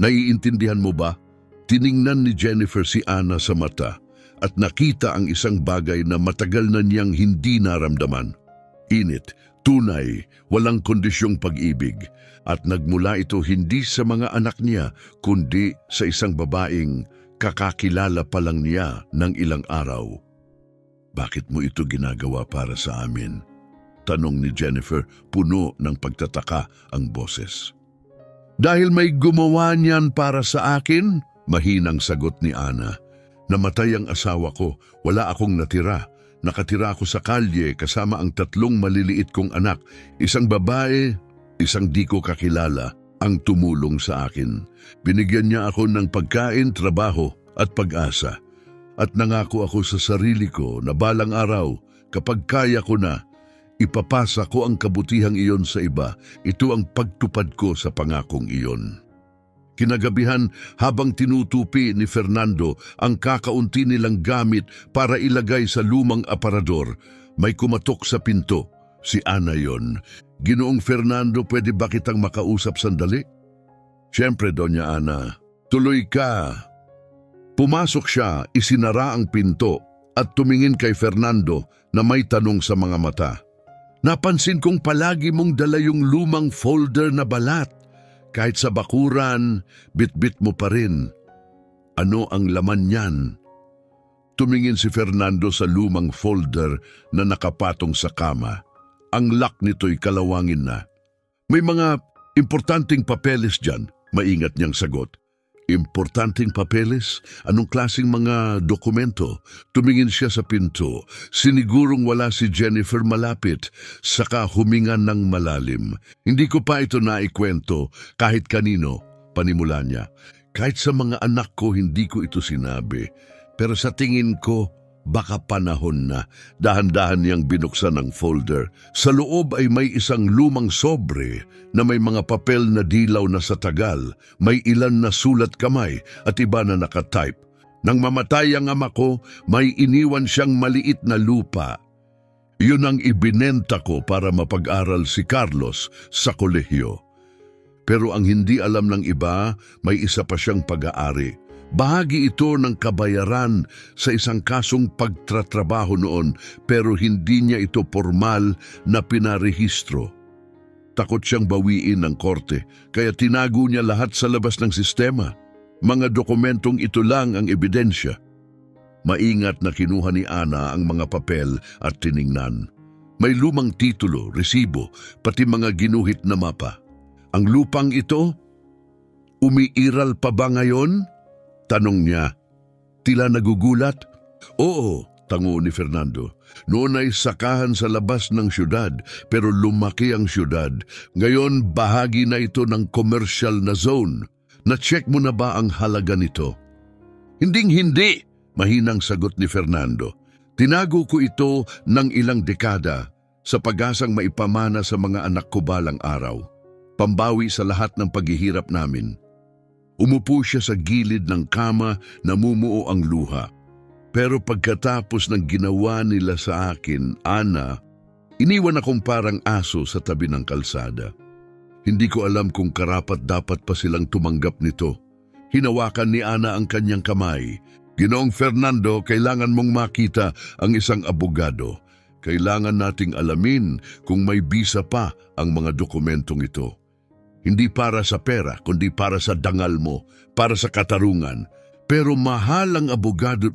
Naiintindihan mo ba? Tiningnan ni Jennifer si Ana sa mata. at nakita ang isang bagay na matagal na niyang hindi naramdaman. Init, tunay, walang kondisyong pag-ibig, at nagmula ito hindi sa mga anak niya kundi sa isang babaeng kakakilala pa lang niya ng ilang araw. "Bakit mo ito ginagawa para sa amin?" tanong ni Jennifer, puno ng pagtataka ang boses. "Dahil may gumawa niyan para sa akin," mahinang sagot ni Ana. "Namatay ang asawa ko, wala akong natira. Nakatira ako sa kalye kasama ang 3 maliliit kong anak, isang babae, isang di ko kakilala ang tumulong sa akin. Binigyan niya ako ng pagkain, trabaho at pag-asa. At nangako ako sa sarili ko na balang araw, kapag kaya ko na, ipapasa ko ang kabutihang iyon sa iba. Ito ang pagtupad ko sa pangakong iyon." Kinagabihan, habang tinutupi ni Fernando ang kakaunti nilang gamit para ilagay sa lumang aparador, may kumatok sa pinto. Si Ana yon. "Ginoong Fernando, pwede ba kitang makausap sandali?" "Siyempre, Doña Ana. Tuloy ka." Pumasok siya, isinara ang pinto at tumingin kay Fernando na may tanong sa mga mata. "Napansin kong palagi mong dala yung lumang folder na balat. Kahit sa bakuran, bit-bit mo pa rin. Ano ang laman niyan?" Tumingin si Fernando sa lumang folder na nakapatong sa kama. Ang lock nito'y kalawangin na. "May mga importanteng papeles dyan," maingat niyang sagot. "Importanteng papeles? Anong klaseng mga dokumento?" Tumingin siya sa pinto. Sinigurong wala si Jennifer malapit, saka huminga ng malalim. "Hindi ko pa ito naikwento kahit kanino," panimula niya. "Kahit sa mga anak ko hindi ko ito sinabi. Pero sa tingin ko, baka panahon na." Dahan-dahan niyang binuksan ang folder. Sa loob ay may isang lumang sobre na may mga papel na dilaw na sa tagal, may ilan na sulat kamay at iba na nakatype. "Nang mamatay ang ama ko, may iniwan siyang maliit na lupa. Yun ang ibinenta ko para mapag-aral si Carlos sa kolehiyo. Pero ang hindi alam ng iba, may isa pa siyang pag-aari. Bahagi ito ng kabayaran sa isang kasong pagtratrabaho noon, pero hindi niya ito formal na pinarehistro. Takot siyang bawiin ng korte, kaya tinago niya lahat sa labas ng sistema. Mga dokumentong ito lang ang ebidensya." Maingat na kinuha ni Ana ang mga papel at tiningnan. May lumang titulo, resibo, pati mga ginuhit na mapa. "Ang lupang ito, umiiral pa ba ngayon?" tanong niya. Tila nagugulat. "Oo," tango ni Fernando. "Noon ay sakahan sa labas ng syudad, pero lumaki ang syudad. Ngayon bahagi na ito ng commercial na zone. Na-check mo na ba ang halaga nito?" Hindi, mahinang sagot ni Fernando. "Tinago ko ito ng ilang dekada sa pag-asang maipamana sa mga anak ko balang araw. Pambawi sa lahat ng paghihirap namin." Umupo siya sa gilid ng kama, namumuo ang luha. "Pero pagkatapos ng ginawa nila sa akin, Ana, iniwan akong parang aso sa tabi ng kalsada. Hindi ko alam kung karapat-dapat pa silang tumanggap nito." Hinawakan ni Ana ang kanyang kamay. "Ginoong Fernando, kailangan mong makita ang isang abogado. Kailangan nating alamin kung may bisa pa ang mga dokumentong ito. Hindi para sa pera, kundi para sa dangal mo, para sa katarungan. Pero mahal ang abogado."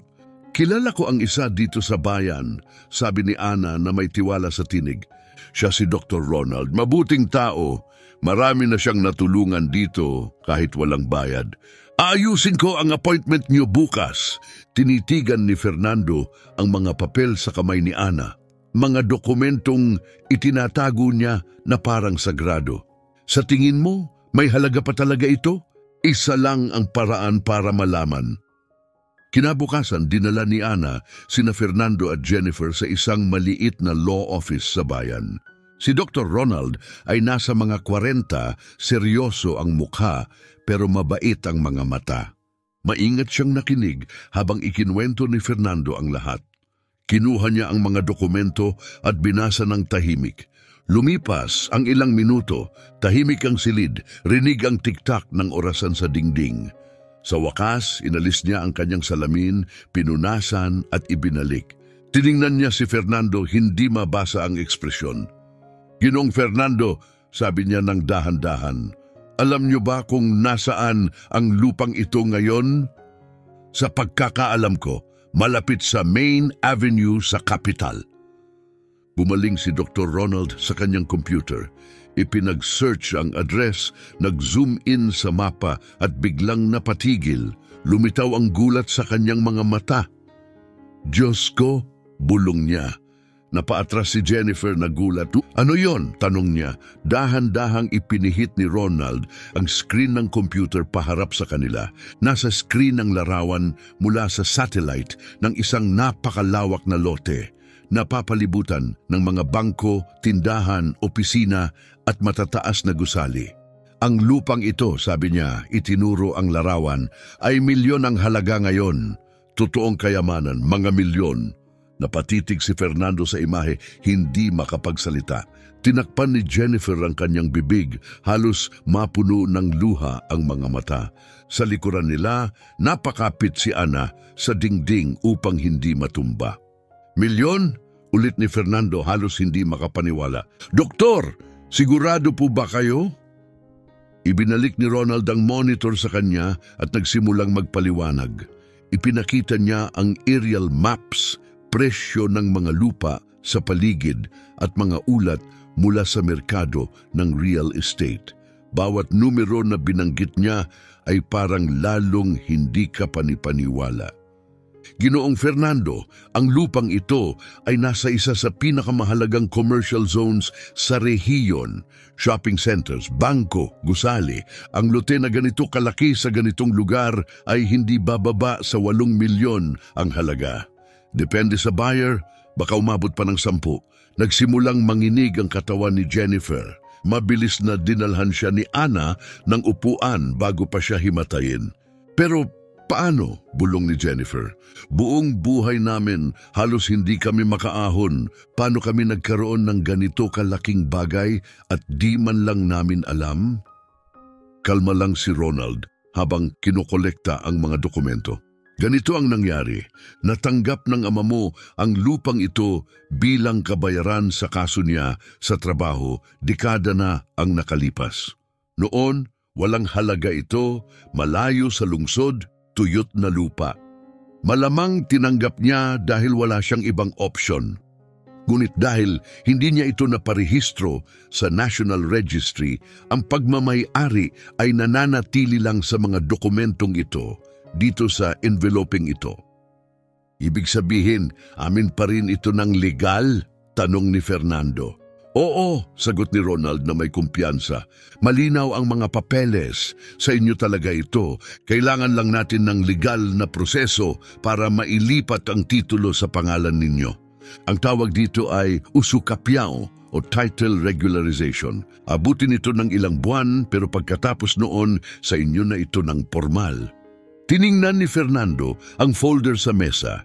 "Kilala ko ang isa dito sa bayan," sabi ni Ana na may tiwala sa tinig. "Siya si Dr. Ronald. Mabuting tao. Marami na siyang natulungan dito kahit walang bayad. Aayusin ko ang appointment niyo bukas." Tinitigan ni Fernando ang mga papel sa kamay ni Ana. Mga dokumentong itinatago niya na parang sagrado. "Sa tingin mo, may halaga pa talaga ito? Isa lang ang paraan para malaman." Kinabukasan, dinala ni Ana sina Fernando at Jennifer sa isang maliit na law office sa bayan. Si Dr. Ronald ay nasa mga 40, seryoso ang mukha pero mabait ang mga mata. Maingat siyang nakinig habang ikinwento ni Fernando ang lahat. Kinuha niya ang mga dokumento at binasa ng tahimik. Lumipas ang ilang minuto, tahimik ang silid, rinig ang tiktak ng orasan sa dingding. Sa wakas, inalis niya ang kanyang salamin, pinunasan at ibinalik. Tiningnan niya si Fernando, hindi mabasa ang ekspresyon. "Ginoong Fernando," sabi niya ng dahan-dahan, "alam niyo ba kung nasaan ang lupang ito ngayon?" "Sa pagkakaalam ko, malapit sa Main Avenue sa Capital." Bumaling si Dr. Ronald sa kanyang computer. Ipinag-search ang address, nag-zoom in sa mapa at biglang napatigil. Lumitaw ang gulat sa kanyang mga mata. "Diyos ko," bulong niya. Napaatras si Jennifer na gulat. "Ano yon?" tanong niya. Dahan-dahang ipinihit ni Ronald ang screen ng computer paharap sa kanila. Nasa screen ang larawan mula sa satellite ng isang napakalawak na lote, napapalibutan ng mga bangko, tindahan, opisina at matataas na gusali. "Ang lupang ito," sabi niya, itinuro ang larawan, "ay milyon ang halaga ngayon. Totoong kayamanan, mga milyon." Napatitig si Fernando sa imahe, hindi makapagsalita. Tinakpan ni Jennifer ang kanyang bibig, halos mapuno ng luha ang mga mata. Sa likuran nila, napakapit si Ana sa dingding upang hindi matumba. "Milyon?" ulit ni Fernando, halos hindi makapaniwala. "Doktor, sigurado po ba kayo?" Ibinalik ni Ronald ang monitor sa kanya at nagsimulang magpaliwanag. Ipinakita niya ang aerial maps, presyo ng mga lupa sa paligid at mga ulat mula sa merkado ng real estate. Bawat numero na binanggit niya ay parang lalong hindi ka panipaniwala. "Ginoong Fernando, ang lupang ito ay nasa isa sa pinakamahalagang commercial zones sa rehiyon. Shopping centers, bangko, gusali. Ang lote na ganito kalaki sa ganitong lugar ay hindi bababa sa 8 milyon ang halaga. Depende sa buyer, baka umabot pa ng 10. Nagsimulang manginig ang katawan ni Jennifer. Mabilis na dinalhan siya ni Ana ng upuan bago pa siya himatayin. "Pero paano?" bulong ni Jennifer. "Buong buhay namin, halos hindi kami makaahon. Paano kami nagkaroon ng ganito kalaking bagay at di man lang namin alam?" Kalma lang si Ronald habang kinokolekta ang mga dokumento. "Ganito ang nangyari. Natanggap ng ama mo ang lupang ito bilang kabayaran sa kaso niya sa trabaho, dekada na ang nakalipas. Noon, walang halaga ito, malayo sa lungsod, tuyot na lupa. Malamang tinanggap niya dahil wala siyang ibang opsyon. Ngunit dahil hindi niya ito naparehistro sa National Registry, ang pagmamay-ari ay nananatili lang sa mga dokumentong ito, dito sa enveloping ito." "Ibig sabihin, amin pa rin ito ng legal?" tanong ni Fernando. "Oo," sagot ni Ronald na may kumpiyansa. "Malinaw ang mga papeles. Sa inyo talaga ito. Kailangan lang natin ng legal na proseso para mailipat ang titulo sa pangalan ninyo. Ang tawag dito ay usucapiao o title regularization. Abutin ito ng ilang buwan pero pagkatapos noon sa inyo na ito ng formal." Tiningnan ni Fernando ang folder sa mesa.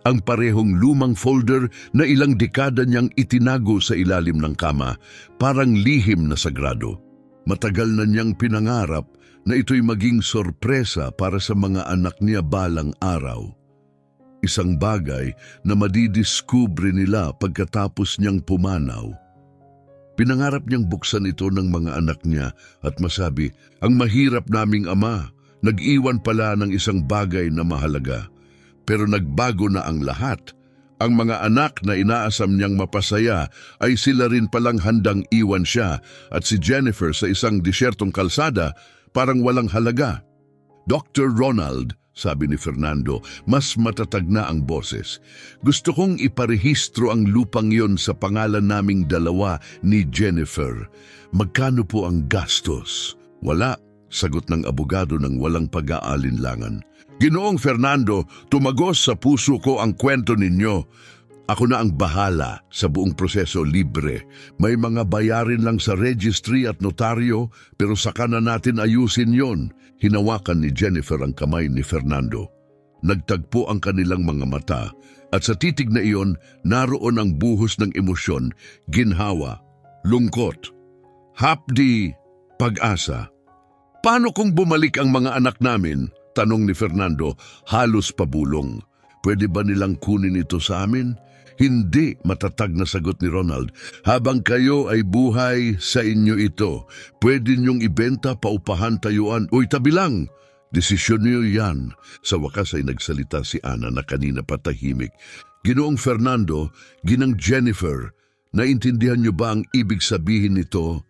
Ang parehong lumang folder na ilang dekada niyang itinago sa ilalim ng kama, parang lihim na sagrado. Matagal na niyang pinangarap na ito'y maging sorpresa para sa mga anak niya balang araw. Isang bagay na madidiskubre nila pagkatapos niyang pumanaw. Pinangarap niyang buksan ito ng mga anak niya at masabi, "Ang mahirap naming ama, nag-iwan pala ng isang bagay na mahalaga." Pero nagbago na ang lahat. Ang mga anak na inaasam niyang mapasaya ay sila rin palang handang iwan siya at si Jennifer sa isang disyertong kalsada parang walang halaga. "Dr. Ronald," sabi ni Fernando, mas matatag na ang boses, "gusto kong iparehistro ang lupang yon sa pangalan naming dalawa ni Jennifer. Magkano po ang gastos?" "Wala," sagot ng abogado ng walang pag-aalinlangan. "Ginoong Fernando, tumagos sa puso ko ang kwento ninyo. Ako na ang bahala sa buong proseso, libre. May mga bayarin lang sa registry at notaryo pero saka na natin ayusin yon." Hinawakan ni Jennifer ang kamay ni Fernando. Nagtagpo ang kanilang mga mata at sa titig na iyon naroon ang buhos ng emosyon, ginhawa, lungkot, hapdi, pag-asa. "Paano kung bumalik ang mga anak namin?" Tanong ni Fernando, halos pabulong. Pwede ba nilang kunin ito sa amin? Hindi, matatag na sagot ni Ronald. Habang kayo ay buhay, sa inyo ito. Pwede niyong ibenta, paupahan, tayuan. Uy, tabi lang! Desisyon niyo yan. Sa wakas ay nagsalita si Ana na kanina patahimik. Ginoong Fernando, ginang Jennifer, naintindihan niyo ba ang ibig sabihin nito?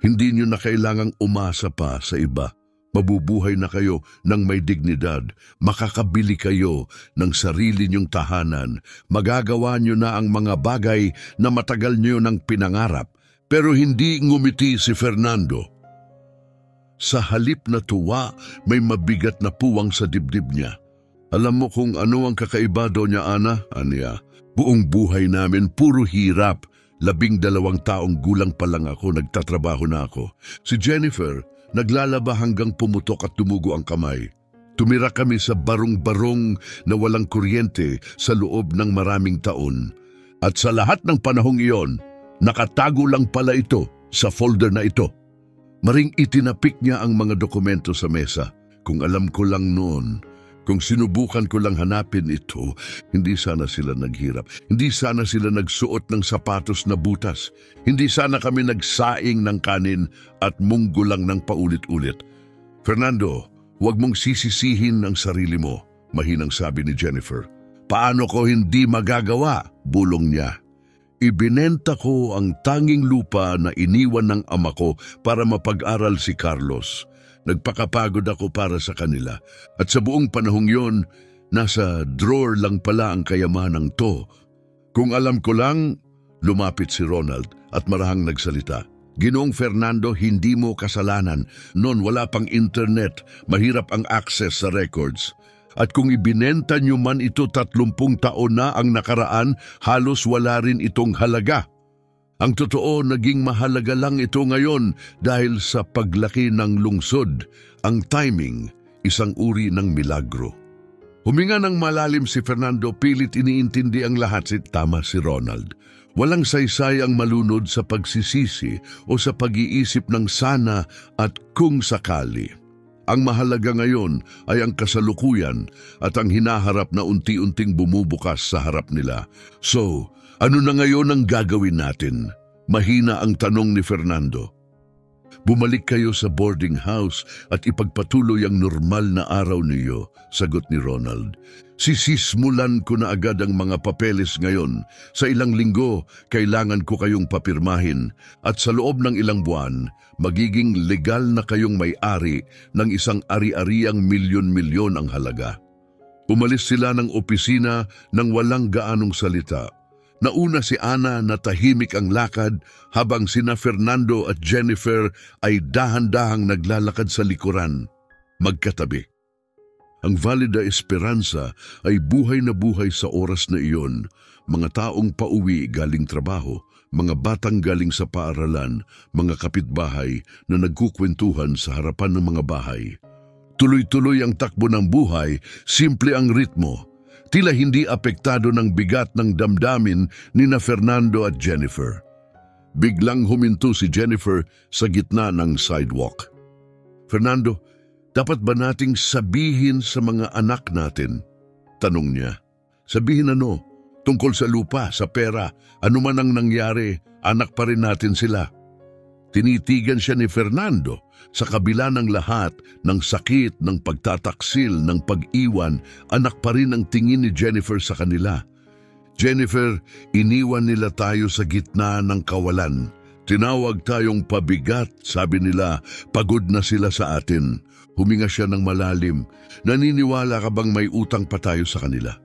Hindi niyo na kailangang umasa pa sa iba. Mabubuhay na kayo ng may dignidad. Makakabili kayo ng sarili niyong tahanan. Magagawa niyo na ang mga bagay na matagal niyo nang pinangarap. Pero hindi ngumiti si Fernando. Sa halip na tuwa, may mabigat na puwang sa dibdib niya. Alam mo kung ano ang kakaiba, Doña Ana? Aniya, buong buhay namin puro hirap. 12 taong gulang pa lang ako, nagtatrabaho na ako. Si Jennifer, naglalaba hanggang pumutok at tumugo ang kamay. Tumira kami sa barong-barong na walang kuryente sa loob ng maraming taon. At sa lahat ng panahong iyon, nakatago lang pala ito sa folder na ito. Maring itinapik niya ang mga dokumento sa mesa. Kung alam ko lang noon, kung sinubukan ko lang hanapin ito, hindi sana sila naghirap. Hindi sana sila nagsuot ng sapatos na butas. Hindi sana kami nagsaing ng kanin at munggo lang ng paulit-ulit. Fernando, huwag mong sisisihin ang sarili mo, mahinang sabi ni Jennifer. Paano ko hindi magagawa? Bulong niya. Ibinenta ko ang tanging lupa na iniwan ng ama ko para mapag-aral si Carlos. Nagpakapagod ako para sa kanila. At sa buong panahong yon, nasa drawer lang pala ang kayamanang to. Kung alam ko lang, lumapit si Ronald at marahang nagsalita. Ginoong Fernando, hindi mo kasalanan. Noon wala pang internet, mahirap ang access sa records. At kung ibinenta nyo man ito 30 taon na ang nakaraan, halos wala rin itong halaga. Ang totoo, naging mahalaga lang ito ngayon dahil sa paglaki ng lungsod. Ang timing, isang uri ng milagro. Huminga ng malalim si Fernando, pilit iniintindi ang lahat. Tama si Ronald. Walang saysay ang malunod sa pagsisisi o sa pag-iisip ng sana at kung sakali. Ang mahalaga ngayon ay ang kasalukuyan at ang hinaharap na unti-unting bumubukas sa harap nila. So, ano na ngayon ang gagawin natin? Mahina ang tanong ni Fernando. Bumalik kayo sa boarding house at ipagpatuloy ang normal na araw niyo, sagot ni Ronald. Sisismulan ko na agad ang mga papeles ngayon. Sa ilang linggo, kailangan ko kayong papirmahin at sa loob ng ilang buwan, magiging legal na kayong may-ari ng isang ari-ariang milyon-milyon ang halaga. Umalis sila ng opisina nang walang gaanong salita. Nauna si Ana na tahimik ang lakad habang sina Fernando at Jennifer ay dahan-dahang naglalakad sa likuran, magkatabi. Ang Valle de Esperanza ay buhay na buhay sa oras na iyon. Mga taong pauwi galing trabaho, mga batang galing sa paaralan, mga kapitbahay na nagkukwentuhan sa harapan ng mga bahay. Tuloy-tuloy ang takbo ng buhay, simple ang ritmo. Tila hindi apektado ng bigat ng damdamin ni na Fernando at Jennifer. Biglang huminto si Jennifer sa gitna ng sidewalk. Fernando, dapat ba nating sabihin sa mga anak natin? Tanong niya. Sabihin ano? Tungkol sa lupa, sa pera, ano man ang nangyari, anak pa rin natin sila. Tinitigan siya ni Fernando. Sa kabila ng lahat, ng sakit, ng pagtataksil, ng pag-iwan, anak pa rin ang tingin ni Jennifer sa kanila. Jennifer, iniwan nila tayo sa gitna ng kawalan. Tinawag tayong pabigat, sabi nila, pagod na sila sa atin. Huminga siya ng malalim. Naniniwala ka bang may utang pa tayo sa kanila?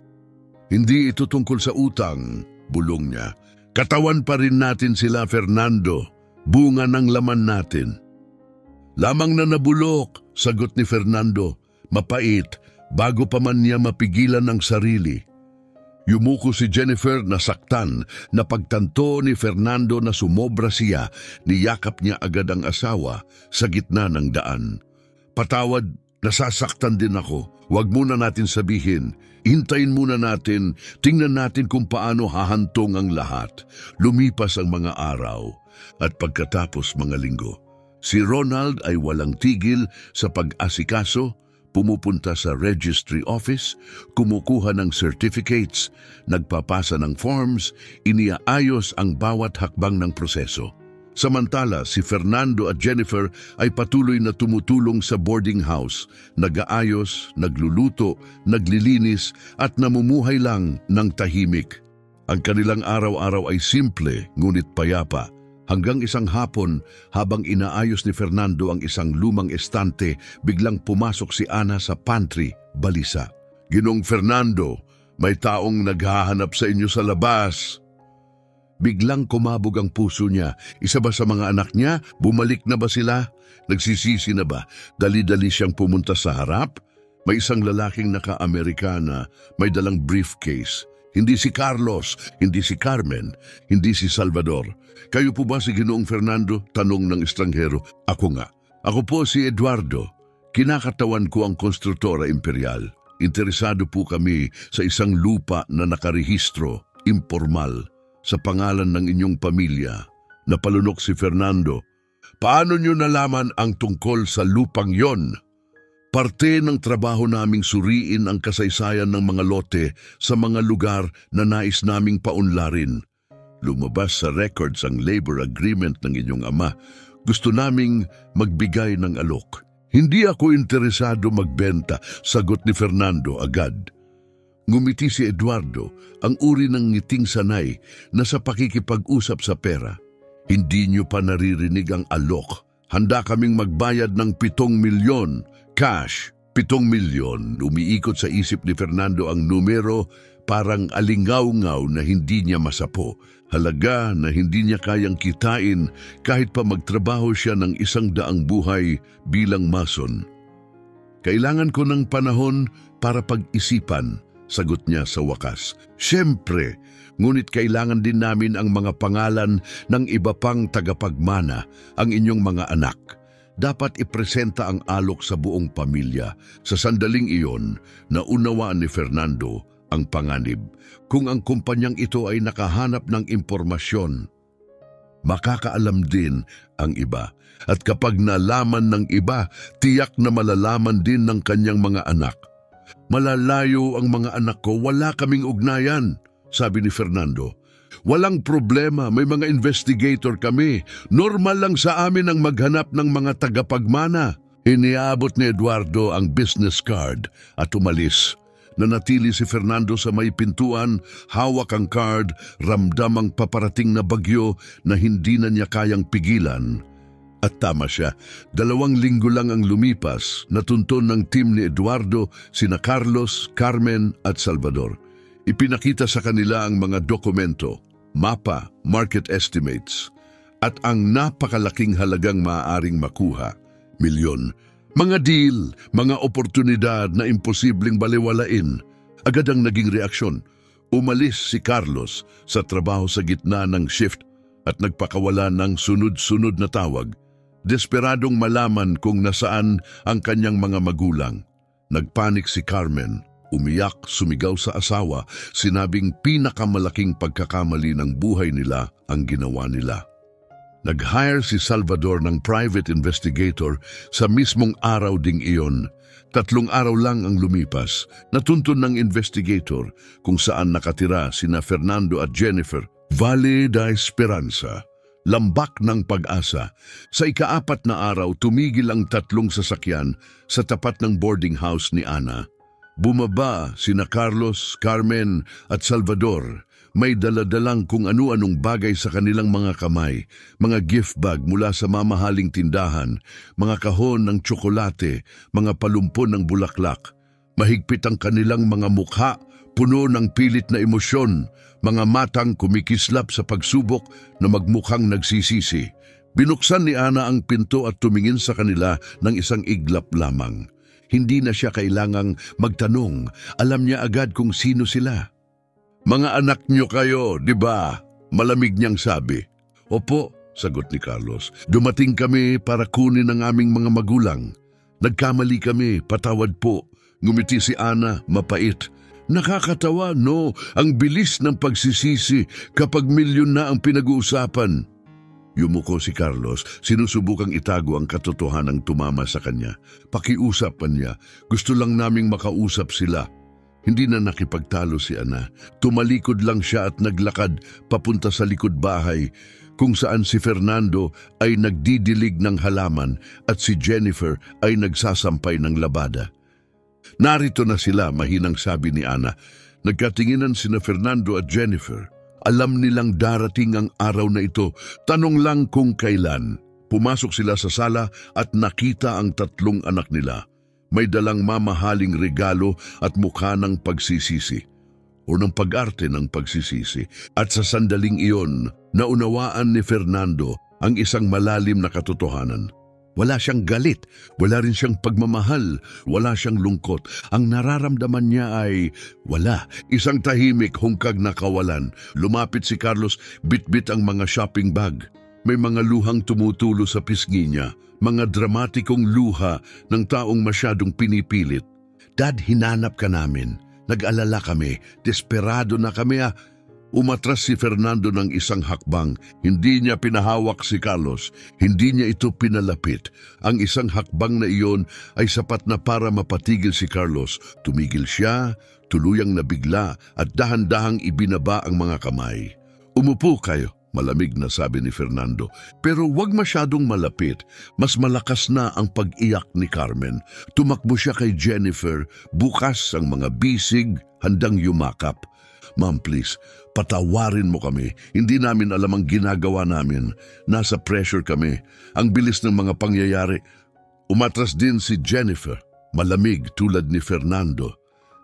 Hindi ito tungkol sa utang, bulong niya. Katawan pa rin natin sila, Fernando. Bunga ng laman natin. Lamang na nabulok, sagot ni Fernando. Mapait, bago pa man niya mapigilan ang sarili. Yumuko si Jennifer na saktan na pagtanto ni Fernando na sumobra siya, niyakap niya agad ang asawa sa gitna ng daan. Patawad, nasasaktan din ako. Huwag muna natin sabihin. Hintayin muna natin, tingnan natin kung paano hahantong ang lahat. Lumipas ang mga araw at pagkatapos mga linggo. Si Ronald ay walang tigil sa pag-asikaso, Pumupunta sa registry office, kumukuha ng certificates, nagpapasa ng forms, iniaayos ang bawat hakbang ng proseso. Samantala, si Fernando at Jennifer ay patuloy na tumutulong sa boarding house, nag-aayos, nagluluto, naglilinis at namumuhay lang ng tahimik. Ang kanilang araw-araw ay simple ngunit payapa. Hanggang isang hapon, habang inaayos ni Fernando ang isang lumang estante, biglang pumasok si Ana sa pantry, balisa. "Ginong Fernando, may taong naghahanap sa inyo sa labas." Biglang kumabog ang puso niya. Isa ba sa mga anak niya? Bumalik na ba sila? Nagsisisi na ba? Dali-dali siyang pumunta sa harap. May isang lalaking naka-Amerikana, may dalang briefcase. Hindi si Carlos, hindi si Carmen, hindi si Salvador. "Kayo po ba si Ginoong Fernando?" tanong ng estranghero. "Ako nga." "Ako po si Eduardo. Kinakatawan ko ang Konstruktora Imperial. Interesado po kami sa isang lupa na nakarehistro, impormal, sa pangalan ng inyong pamilya." Napalunok si Fernando. "Paano nyo nalaman ang tungkol sa lupang yon?" "Parte ng trabaho naming suriin ang kasaysayan ng mga lote sa mga lugar na nais naming paunlarin. Lumabas sa records ang labor agreement ng inyong ama. Gusto naming magbigay ng alok." "Hindi ako interesado magbenta," sagot ni Fernando agad. Ngumiti si Eduardo, ang uri ng ngiting sanay na sa pakikipag-usap sa pera. "Hindi nyo pa naririnig ang alok. Handa kaming magbayad ng 7 milyon. Cash, 7 milyon. Umiikot sa isip ni Fernando ang numero, parang alingaw-ngaw na hindi niya masapo. Halaga na hindi niya kayang kitain kahit pa magtrabaho siya ng 100 buhay bilang mason. "Kailangan ko ng panahon para pag-isipan," sagot niya sa wakas. "Siyempre, ngunit kailangan din namin ang mga pangalan ng iba pang tagapagmana, ang inyong mga anak. Dapat ipresenta ang alok sa buong pamilya." Sa sandaling iyon, naunawaan ni Fernando ang panganib. Kung ang kumpanyang ito ay nakahanap ng impormasyon, makakaalam din ang iba. At kapag nalaman ng iba, tiyak na malalaman din ng kanyang mga anak. "Malalayo ang mga anak ko, wala kaming ugnayan," sabi ni Fernando. "Walang problema, may mga investigator kami. Normal lang sa amin ang maghanap ng mga tagapagmana." Iniabot ni Eduardo ang business card at umalis. Nanatili si Fernando sa may pintuan, hawak ang card, ramdam ang paparating na bagyo na hindi na niya kayang pigilan. At tama siya, 2 linggo lang ang lumipas, natuntun ng team ni Eduardo sina Carlos, Carmen at Salvador. Ipinakita sa kanila ang mga dokumento, mapa, market estimates, at ang napakalaking halagang maaaring makuha, milyon. Mga deal, mga oportunidad na imposibleng baliwalain. Agad ang naging reaksyon. Umalis si Carlos sa trabaho sa gitna ng shift at nagpakawala ng sunod-sunod na tawag. Desperadong malaman kung nasaan ang kanyang mga magulang. Nagpanik si Carmen, umiyak, sumigaw sa asawa, sinabing pinakamalaking pagkakamali ng buhay nila ang ginawa nila. Nag-hire si Salvador ng private investigator sa mismong araw ding iyon. 3 araw lang ang lumipas. Natuntun ng investigator kung saan nakatira sina Fernando at Jennifer. Valle de Esperanza, lambak ng pag-asa. Sa ika-4 na araw, tumigil ang 3 sasakyan sa tapat ng boarding house ni Ana. Bumaba sina Carlos, Carmen at Salvador. May daladalang kung ano-anong bagay sa kanilang mga kamay, mga gift bag mula sa mamahaling tindahan, mga kahon ng tsokolate, mga palumpon ng bulaklak. Mahigpit ang kanilang mga mukha, puno ng pilit na emosyon, mga matang kumikislap sa pagsubok na magmukhang nagsisisi. Binuksan ni Ana ang pinto at tumingin sa kanila ng isang iglap lamang. Hindi na siya kailangang magtanong, alam niya agad kung sino sila. "Mga anak niyo kayo, di ba?" malamig niyang sabi. "Opo," sagot ni Carlos. "Dumating kami para kunin ang aming mga magulang. Nagkamali kami, patawad po." Ngumiti si Ana, mapait. Nakakatawa, no? Ang bilis ng pagsisisi kapag milyon na ang pinag-uusapan. Yumuko si Carlos, sinusubukang itago ang katotohanang tumama sa kanya. Pakiusapan niya, gusto lang naming makausap sila. Hindi na nakipagtalo si Ana. Tumalikod lang siya at naglakad papunta sa likod bahay kung saan si Fernando ay nagdidilig ng halaman at si Jennifer ay nagsasampay ng labada. Narito na sila, mahinang sabi ni Ana. Nagkatinginan sina Fernando at Jennifer. Alam nilang darating ang araw na ito, tanong lang kung kailan. Pumasok sila sa sala at nakita ang tatlong anak nila. May dalang mamahaling regalo at mukha ng pagsisisi o ng pag-arte ng pagsisisi. At sa sandaling iyon, naunawaan ni Fernando ang isang malalim na katotohanan. Wala siyang galit, wala rin siyang pagmamahal, wala siyang lungkot. Ang nararamdaman niya ay wala. Isang tahimik, hungkag na kawalan. Lumapit si Carlos, bitbit ang mga shopping bag. May mga luhang tumutulo sa pisngi niya, mga dramatikong luha ng taong masyadong pinipilit. Dad, hinanap ka namin. Nag-alala kami, desperado na kami. Umatras si Fernando ng isang hakbang. Hindi niya pinahawak si Carlos. Hindi niya ito pinalapit. Ang isang hakbang na iyon ay sapat na para mapatigil si Carlos. Tumigil siya, tuluyang nabigla at dahan-dahang ibinaba ang mga kamay. Umupo kayo, malamig na sabi ni Fernando. Pero wag masyadong malapit. Mas malakas na ang pag-iyak ni Carmen. Tumakbo siya kay Jennifer. Bukas ang mga bisig, handang yumakap. Ma'am, please, patawarin mo kami. Hindi namin alam ang ginagawa namin. Nasa pressure kami. Ang bilis ng mga pangyayari. Umatras din si Jennifer, malamig tulad ni Fernando.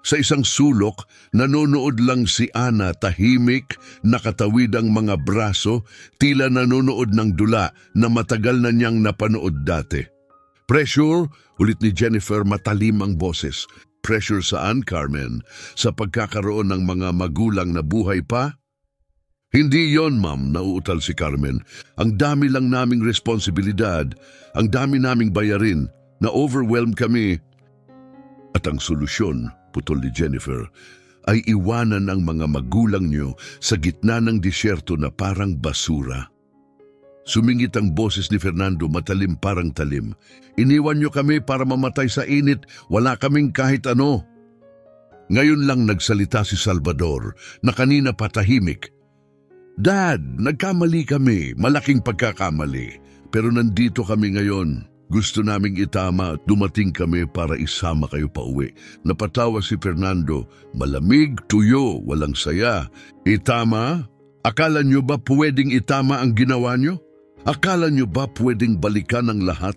Sa isang sulok, nanonood lang si Ana, tahimik, nakatawid ang mga braso, tila nanonood ng dula na matagal na niyang napanood dati. Pressure, ulit ni Jennifer, matalim ang boses. Pressure saan, Carmen? Sa pagkakaroon ng mga magulang na buhay pa? Hindi yon, ma'am, nauutal si Carmen. Ang dami lang naming responsibilidad, ang dami naming bayarin, na-overwhelm kami. At ang solusyon, putol ni Jennifer, ay iwanan ang mga magulang niyo sa gitna ng disyerto na parang basura. Sumingit ang boses ni Fernando, matalim parang talim. Iniwan niyo kami para mamatay sa init, wala kaming kahit ano. Ngayon lang nagsalita si Salvador na kanina patahimik. Dad, nagkamali kami, malaking pagkakamali. Pero nandito kami ngayon. Gusto naming itama at dumating kami para isama kayo pa uwi. Napatawa si Fernando, malamig, tuyo, walang saya. Itama? Akala niyo ba pwedeng itama ang ginawa niyo? Akala niyo ba pwedeng balikan ang lahat?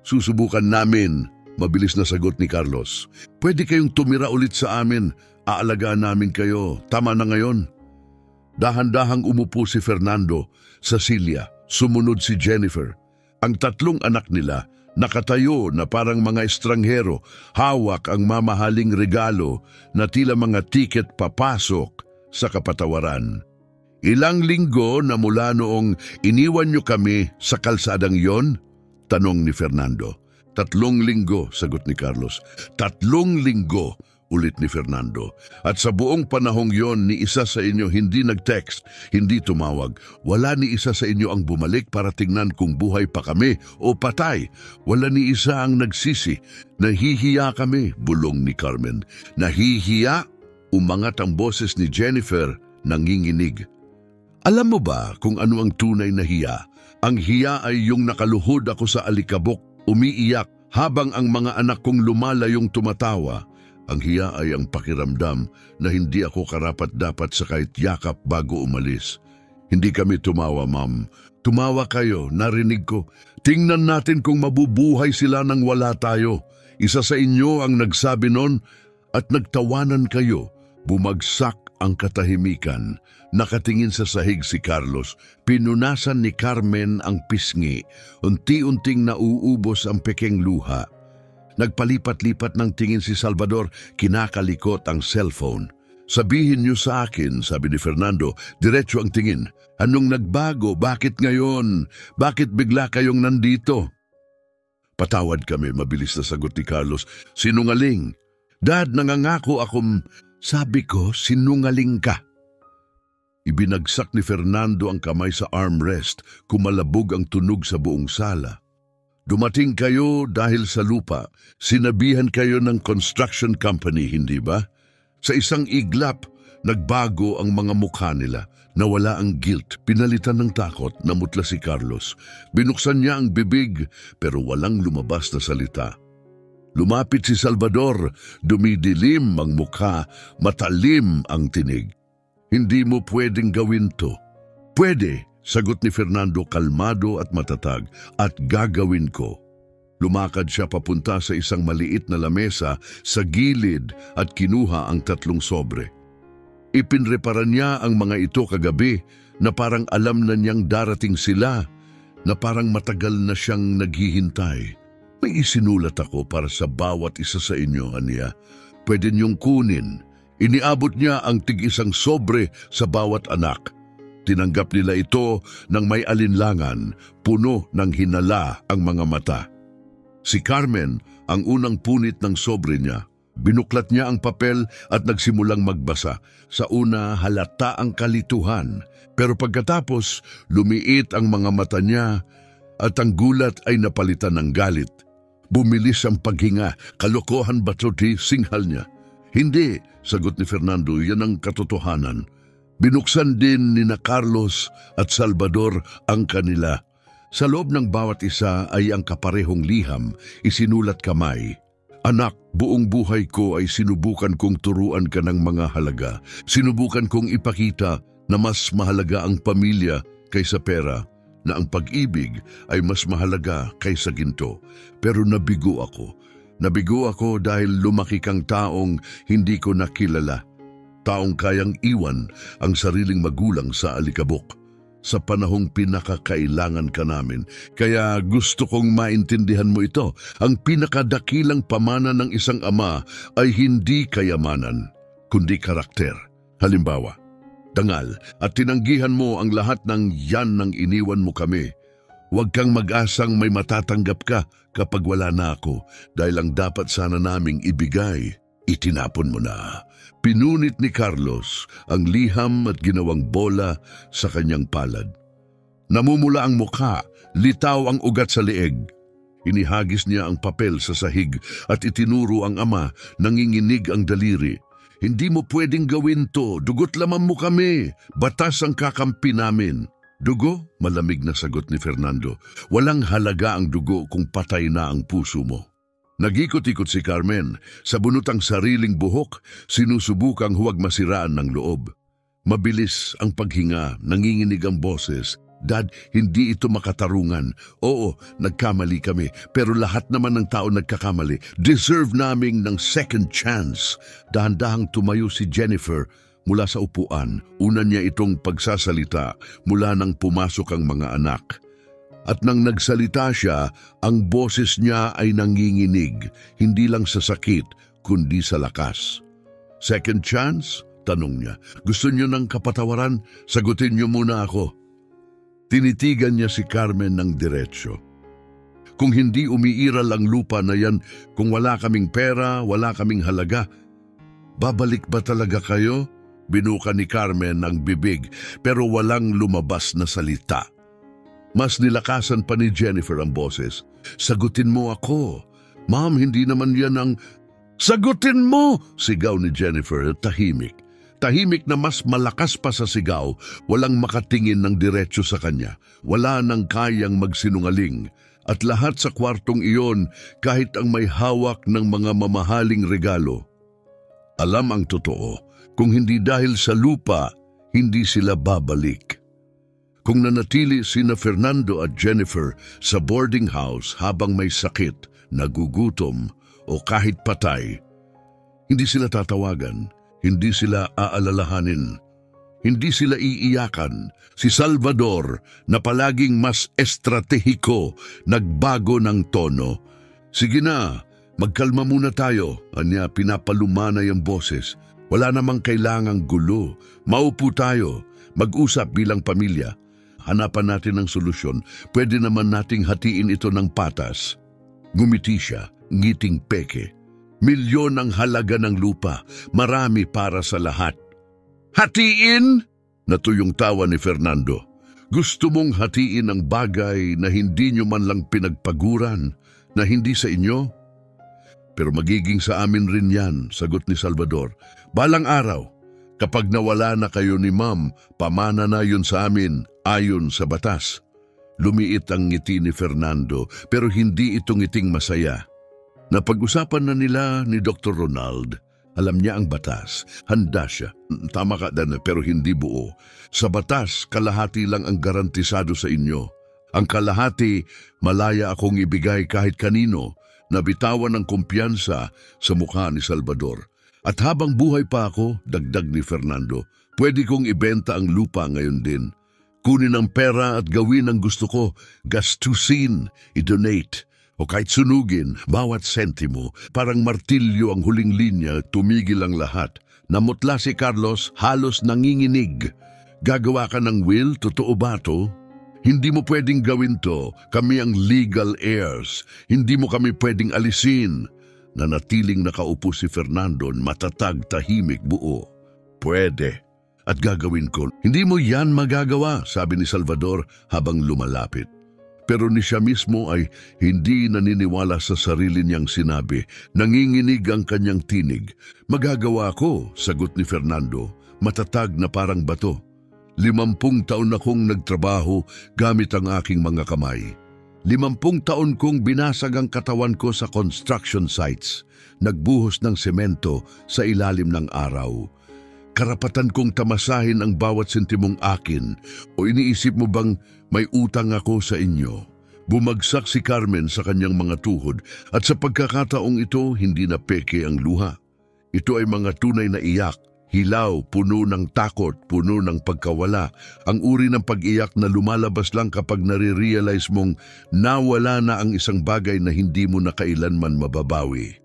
Susubukan namin, mabilis na sagot ni Carlos. Pwede kayong tumira ulit sa amin, aalagaan namin kayo, tama na ngayon. Dahan-dahang umupo si Fernando, Cecilia, sumunod si Jennifer. Ang tatlong anak nila, nakatayo na parang mga estranghero, hawak ang mamahaling regalo na tila mga tiket papasok sa kapatawaran. Ilang linggo na mula noong iniwan niyo kami sa kalsadang yon? Tanong ni Fernando. 3 linggo, sagot ni Carlos. 3 linggo, ulit ni Fernando. At sa buong panahong yon, ni isa sa inyo hindi nag-text, hindi tumawag. Wala ni isa sa inyo ang bumalik para tingnan kung buhay pa kami o patay. Wala ni isa ang nagsisi. Nahihiya kami, bulong ni Carmen. Nahihiya? Umangat ang boses ni Jennifer, nanginginig. Alam mo ba kung ano ang tunay na hiya? Ang hiya ay yung nakaluhod ako sa alikabok, umiiyak, habang ang mga anak kong lumalayong tumatawa. Ang hiya ay ang pakiramdam na hindi ako karapat-dapat sa kahit yakap bago umalis. Hindi kami tumawa, ma'am. Tumawa kayo, narinig ko. Tingnan natin kung mabubuhay sila nang wala tayo. Isa sa inyo ang nagsabi nun at nagtawanan kayo. Bumagsak ang katahimikan. Nakatingin sa sahig si Carlos. Pinunasan ni Carmen ang pisngi. Unti-unting nauubos ang pekeng luha. Nagpalipat-lipat ng tingin si Salvador. Kinakalikot ang cellphone. Sabihin niyo sa akin, sabi ni Fernando. Diretso ang tingin. Anong nagbago? Bakit ngayon? Bakit bigla kayong nandito? Patawad kami, mabilis na sagot ni Carlos. Sinungaling. Dad, nangangako akong... Sabi ko, sinungaling ka. Ibinagsak ni Fernando ang kamay sa armrest, kumalabog ang tunog sa buong sala. Dumating kayo dahil sa lupa. Sinabihan kayo ng construction company, hindi ba? Sa isang iglap, nagbago ang mga mukha nila. Nawala ang guilt, pinalitan ng takot, namutla si Carlos. Binuksan niya ang bibig, pero walang lumabas na salita. Lumapit si Salvador, dumidilim ang mukha, matalim ang tinig. Hindi mo pwedeng gawin to. Pwede, sagot ni Fernando kalmado at matatag, at gagawin ko. Lumakad siya papunta sa isang maliit na lamesa sa gilid at kinuha ang 3 sobre. Ipinrepara niya ang mga ito kagabi na parang alam na niyang darating sila, na parang matagal na siyang naghihintay. May isinulat ako para sa bawat isa sa inyo, Ania. Pwede niyong kunin. Iniabot niya ang tig-1 sobre sa bawat anak. Tinanggap nila ito ng may alinlangan, puno ng hinala ang mga mata. Si Carmen ang unang punit ng sobre niya. Binuklat niya ang papel at nagsimulang magbasa. Sa una, halata ang kalituhan. Pero pagkatapos, lumiit ang mga mata niya at ang gulat ay napalitan ng galit. Bumilis ang paghinga. Kalokohan ba ito, singhal niya? Hindi, sagot ni Fernando, yan ang katotohanan. Binuksan din ni Carlos at Salvador ang kanila. Sa loob ng bawat isa ay ang kaparehong liham, isinulat kamay. Anak, buong buhay ko ay sinubukan kong turuan ka ng mga halaga. Sinubukan kong ipakita na mas mahalaga ang pamilya kaysa pera, na ang pag-ibig ay mas mahalaga kaysa ginto. Pero nabigo ako. Nabigo ako dahil lumaki kang taong hindi ko nakilala. Taong kayang iwan ang sariling magulang sa alikabok. Sa panahong pinakakailangan ka namin. Kaya gusto kong maintindihan mo ito. Ang pinakadakilang pamana ng isang ama ay hindi kayamanan, kundi karakter. Halimbawa, dangal at tinanggihan mo ang lahat ng yan nang iniwan mo kami. Huwag kang mag-asang may matatanggap ka kapag wala na ako, dahil ang dapat sana naming ibigay, itinapon mo na. Pinunit ni Carlos ang liham at ginawang bola sa kanyang palad. Namumula ang mukha, litaw ang ugat sa leeg. Inihagis niya ang papel sa sahig at itinuro ang ama, nanginginig ang daliri. Hindi mo pwedeng gawin to, dugot lamang mo kami, batas ang kakampi namin. Dugo? Malamig na sagot ni Fernando. Walang halaga ang dugo kung patay na ang puso mo. Nag-ikot-ikot si Carmen. Sa bunot ang sariling buhok, sinusubukang huwag masiraan ng loob. Mabilis ang paghinga, nanginginig ang boses. Dad, hindi ito makatarungan. Oo, nagkamali kami, pero lahat naman ng tao nagkakamali. Deserve naming ng second chance. Dahan-dahang tumayo si Jennifer mula sa upuan. Una niya itong pagsasalita mula nang pumasok ang mga anak. At nang nagsalita siya, ang boses niya ay nanginginig, hindi lang sa sakit, kundi sa lakas. Second chance? Tanong niya. Gusto niyo ng kapatawaran? Sagutin niyo muna ako. Tinitigan niya si Carmen ng diretsyo. Kung hindi umiiral ang lupa na yan, kung wala kaming pera, wala kaming halaga, babalik ba talaga kayo? Binuka ni Carmen ang bibig, pero walang lumabas na salita. Mas nilakasan pa ni Jennifer ang boses. Sagutin mo ako. Ma'am, hindi naman yan ang... Sagutin mo! Sigaw ni Jennifer, tahimik. Tahimik na mas malakas pa sa sigaw, walang makatingin ng diretsyo sa kanya. Wala nang kayang magsinungaling. At lahat sa kwartong iyon, kahit ang may hawak ng mga mamahaling regalo. Alam ang totoo, kung hindi dahil sa lupa, hindi sila babalik. Kung nanatili sina Fernando at Jennifer sa boarding house habang may sakit, nagugutom o kahit patay, hindi sila tatawagan, hindi sila aalalahanin, hindi sila iiyakan. Si Salvador na palaging mas estratehiko, nagbago ng tono. Sige na, magkalma muna tayo, anya pinapalumanay ang boses. Wala namang kailangang gulo. Maupo tayo, mag-usap bilang pamilya. Hanapan natin ng solusyon. Pwede naman nating hatiin ito ng patas. Ngumiti siya, ngiting peke. Milyon ang halaga ng lupa, marami para sa lahat. Hatiin? Natuyong tawa ni Fernando. Gusto mong hatiin ang bagay na hindi nyo man lang pinagpaguran, na hindi sa inyo? Pero magiging sa amin rin yan, sagot ni Salvador. Balang araw, kapag nawala na kayo ni Ma'am, pamana na yun sa amin ayon sa batas. Lumiit ang ngiti ni Fernando pero hindi ito ngiting masaya. Napag-usapan na nila ni Dr. Ronald. Alam niya ang batas. Handa siya. Tama ka, Dan, pero hindi buo. Sa batas, kalahati lang ang garantisado sa inyo. Ang kalahati, malaya akong ibigay kahit kanino. Nabitawan ng kumpiyansa sa mukha ni Salvador. At habang buhay pa ako, dagdag ni Fernando, pwede kong ibenta ang lupa ngayon din. Kunin ang pera at gawin ang gusto ko, gastusin, i-donate, o kahit sunugin, bawat sentimo, parang martilyo ang huling linya, tumigil ang lahat. Namutla si Carlos, halos nanginginig. Gagawa ka ng will, totoo ba to? Hindi mo pwedeng gawin to, kami ang legal heirs. Hindi mo kami pwedeng alisin. Nanatiling nakaupo si Fernando, matatag, tahimik, buo. Pwede. At gagawin ko. Hindi mo yan magagawa, sabi ni Salvador habang lumalapit. Pero ni siya mismo ay hindi naniniwala sa sarili niyang sinabi. Nanginginig ang kanyang tinig. Magagawa ko, sagot ni Fernando, matatag na parang bato. 50 taon akong nagtrabaho gamit ang aking mga kamay. 50 taon kong binasag ang katawan ko sa construction sites. Nagbuhos ng semento sa ilalim ng araw. Karapatan kong tamasahin ang bawat sentimong akin o iniisip mo bang may utang ako sa inyo? Bumagsak si Carmen sa kanyang mga tuhod at sa pagkakataong ito hindi na peke ang luha. Ito ay mga tunay na iyak, hilaw, puno ng takot, puno ng pagkawala. Ang uri ng pag-iyak na lumalabas lang kapag nare-realize mong nawala na ang isang bagay na hindi mo na kailanman mababawi.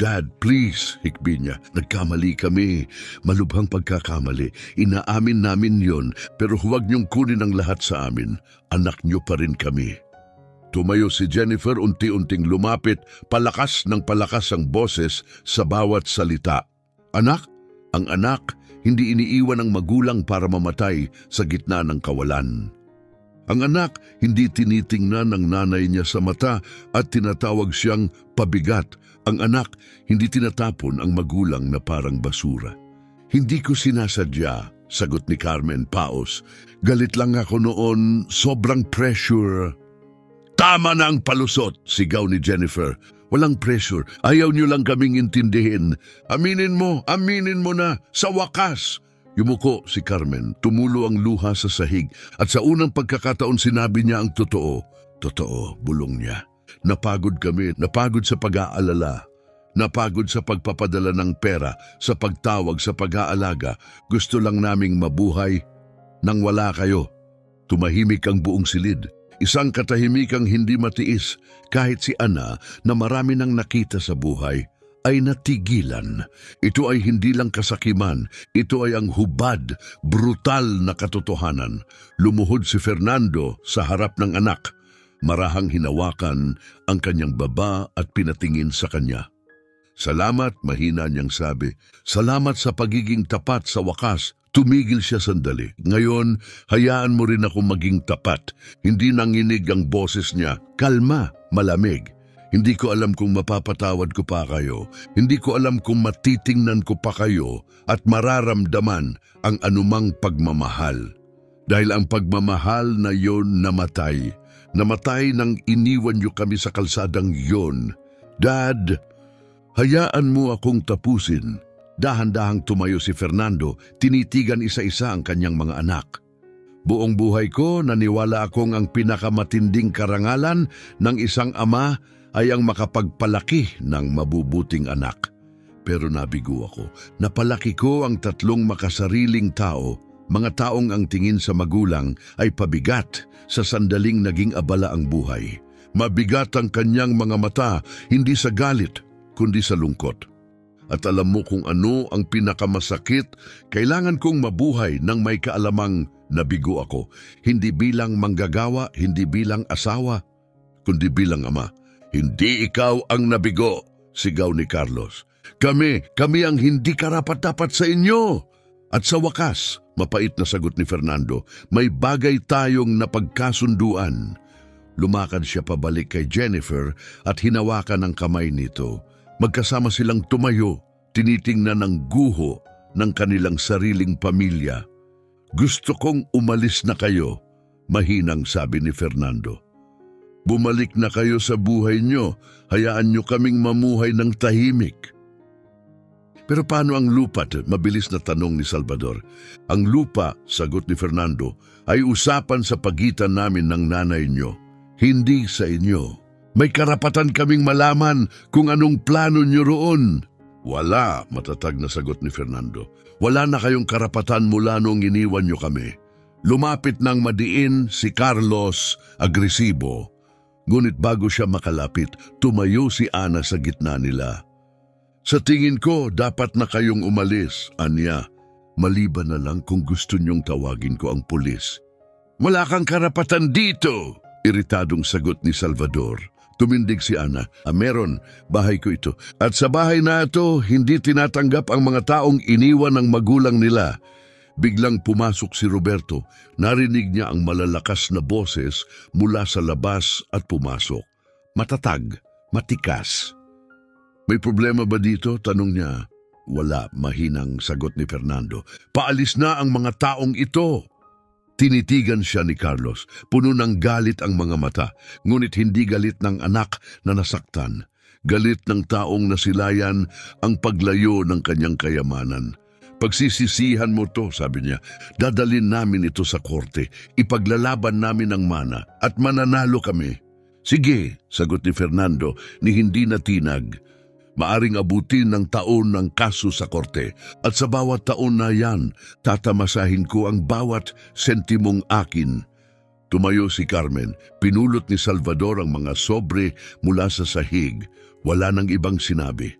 Dad, please, hikbi niya. Nagkamali kami. Malubhang pagkakamali. Inaamin namin yon, pero huwag niyong kunin ang lahat sa amin. Anak niyo pa rin kami. Tumayo si Jennifer, unti-unting lumapit, palakas ng palakas ang boses sa bawat salita. Anak? Ang anak, hindi iniiwan ng magulang para mamatay sa gitna ng kawalan. Ang anak, hindi tinitingnan ng nanay niya sa mata at tinatawag siyang pabigat. Ang anak, hindi tinatapon ang magulang na parang basura. Hindi ko sinasadya, sagot ni Carmen paos. Galit lang ako noon, sobrang pressure. Tama na ang palusot, sigaw ni Jennifer. Walang pressure, ayaw niyo lang kaming intindihin. Aminin mo na, sa wakas. Yumuko si Carmen, tumulo ang luha sa sahig at sa unang pagkakataon sinabi niya ang totoo. Totoo, bulong niya. Napagod kami, napagod sa pag-aalala. Napagod sa pagpapadala ng pera, sa pagtawag, sa pag-aalaga. Gusto lang naming mabuhay nang wala kayo. Tumahimik ang buong silid. Isang katahimikang hindi matiis kahit si Ana na marami nang nakita sa buhay ay natigilan. Ito ay hindi lang kasakiman, ito ay ang hubad, brutal na katotohanan. Lumuhod si Fernando sa harap ng anak. Marahang hinawakan ang kanyang baba at pinatingin sa kanya. Salamat, mahina niyang sabi. Salamat sa pagiging tapat sa wakas. Tumigil siya sandali. Ngayon, hayaan mo rin ako maging tapat. Hindi nanginig ang boses niya. Kalma, malamig. Hindi ko alam kung mapapatawad ko pa kayo. Hindi ko alam kung matitingnan ko pa kayo at mararamdaman ang anumang pagmamahal. Dahil ang pagmamahal na yon namatay. Namatay nang iniwan niyo kami sa kalsadang yon. Dad, hayaan mo akong tapusin. Dahan-dahang tumayo si Fernando, tinitigan isa-isa ang kanyang mga anak. Buong buhay ko, naniwala akong ang pinakamatinding karangalan ng isang ama ay ang makapagpalaki ng mabubuting anak. Pero nabigo ako. Napalaki ko ang 3 makasariling tao, mga taong ang tingin sa magulang ay pabigat sa sandaling naging abala ang buhay. Mabigat ang kanyang mga mata, hindi sa galit, kundi sa lungkot. At alam mo kung ano ang pinakamasakit, kailangan kong mabuhay nang may kaalamang nabigo ako. Hindi bilang manggagawa, hindi bilang asawa, kundi bilang ama. Hindi ikaw ang nabigo, sigaw ni Carlos. Kami ang hindi karapat-dapat sa inyo. At sa wakas, Mapait na sagot ni Fernando. May bagay tayong napagkasunduan. Lumakad siya pabalik kay Jennifer at hinawakan ang kamay nito. Magkasama silang tumayo, tinitingnan ng guho ng kanilang sariling pamilya. Gusto kong umalis na kayo, mahinang sabi ni Fernando. Bumalik na kayo sa buhay nyo, hayaan nyo kaming mamuhay ng tahimik. Pero paano ang lupa? Mabilis na tanong ni Salvador. Ang lupa, sagot ni Fernando, ay usapan sa pagitan namin ng nanay nyo. Hindi sa inyo. May karapatan kaming malaman kung anong plano nyo roon. Wala, matatag na sagot ni Fernando. Wala na kayong karapatan mula nung iniwan nyo kami. Lumapit ng madiin si Carlos, agresibo. Ngunit bago siya makalapit, tumayo si Ana sa gitna nila. Sa tingin ko, dapat na kayong umalis, Anya. Maliban na lang kung gusto nyong tawagin ko ang pulis. Wala kang karapatan dito! Iritadong sagot ni Salvador. Tumindig si Ana. Meron, bahay ko ito. At sa bahay na ito, hindi tinatanggap ang mga taong iniwan ng magulang nila. Biglang pumasok si Roberto. Narinig niya ang malalakas na boses mula sa labas at pumasok. Matatag, matikas. May problema ba dito? Tanong niya. Wala, mahinang sagot ni Fernando. Paalis na ang mga taong ito. Tinitigan siya ni Carlos. Puno ng galit ang mga mata, ngunit hindi galit ng anak na nasaktan. Galit ng taong nasilayan ang paglayo ng kanyang kayamanan. Pagsisisihan mo to, sabi niya. Dadalin namin ito sa korte. Ipaglalaban namin ang mana at mananalo kami. Sige, sagot ni Fernando ni hindi natinag. Maaring abutin ng taon ng kaso sa korte at sa bawat taon na yan, tatamasahin ko ang bawat sentimong akin. Tumayo si Carmen, pinulot ni Salvador ang mga sobre mula sa sahig. Wala nang ibang sinabi.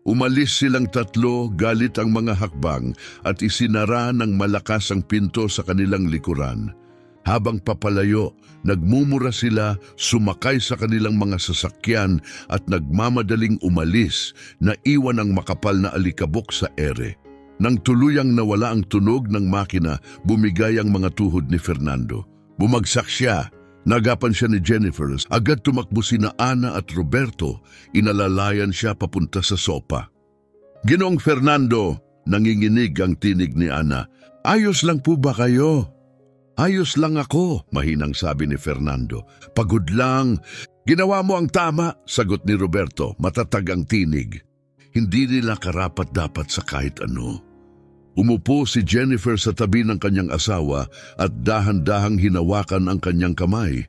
Umalis silang tatlo, galit ang mga hakbang at isinara ng malakas ang pinto sa kanilang likuran. Habang papalayo, nagmumura sila, sumakay sa kanilang mga sasakyan at nagmamadaling umalis na iwan ang makapal na alikabok sa ere. Nang tuluyang nawala ang tunog ng makina, bumigay ang mga tuhod ni Fernando. Bumagsak siya. Nagapan siya ni Jennifer. Agad tumakbo sina Ana at Roberto. Inalalayan siya papunta sa sopa. Ginoong Fernando, nanginginig ang tinig ni Ana. Ayos lang po ba kayo? Ayos lang ako, mahinang sabi ni Fernando. Pagod lang. Ginawa mo ang tama, sagot ni Roberto, matatag ang tinig. Hindi nila karapat-dapat sa kahit ano. Umupo si Jennifer sa tabi ng kanyang asawa at dahan-dahang hinawakan ang kanyang kamay.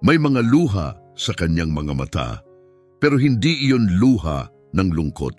May mga luha sa kanyang mga mata. Pero hindi iyon luha ng lungkot.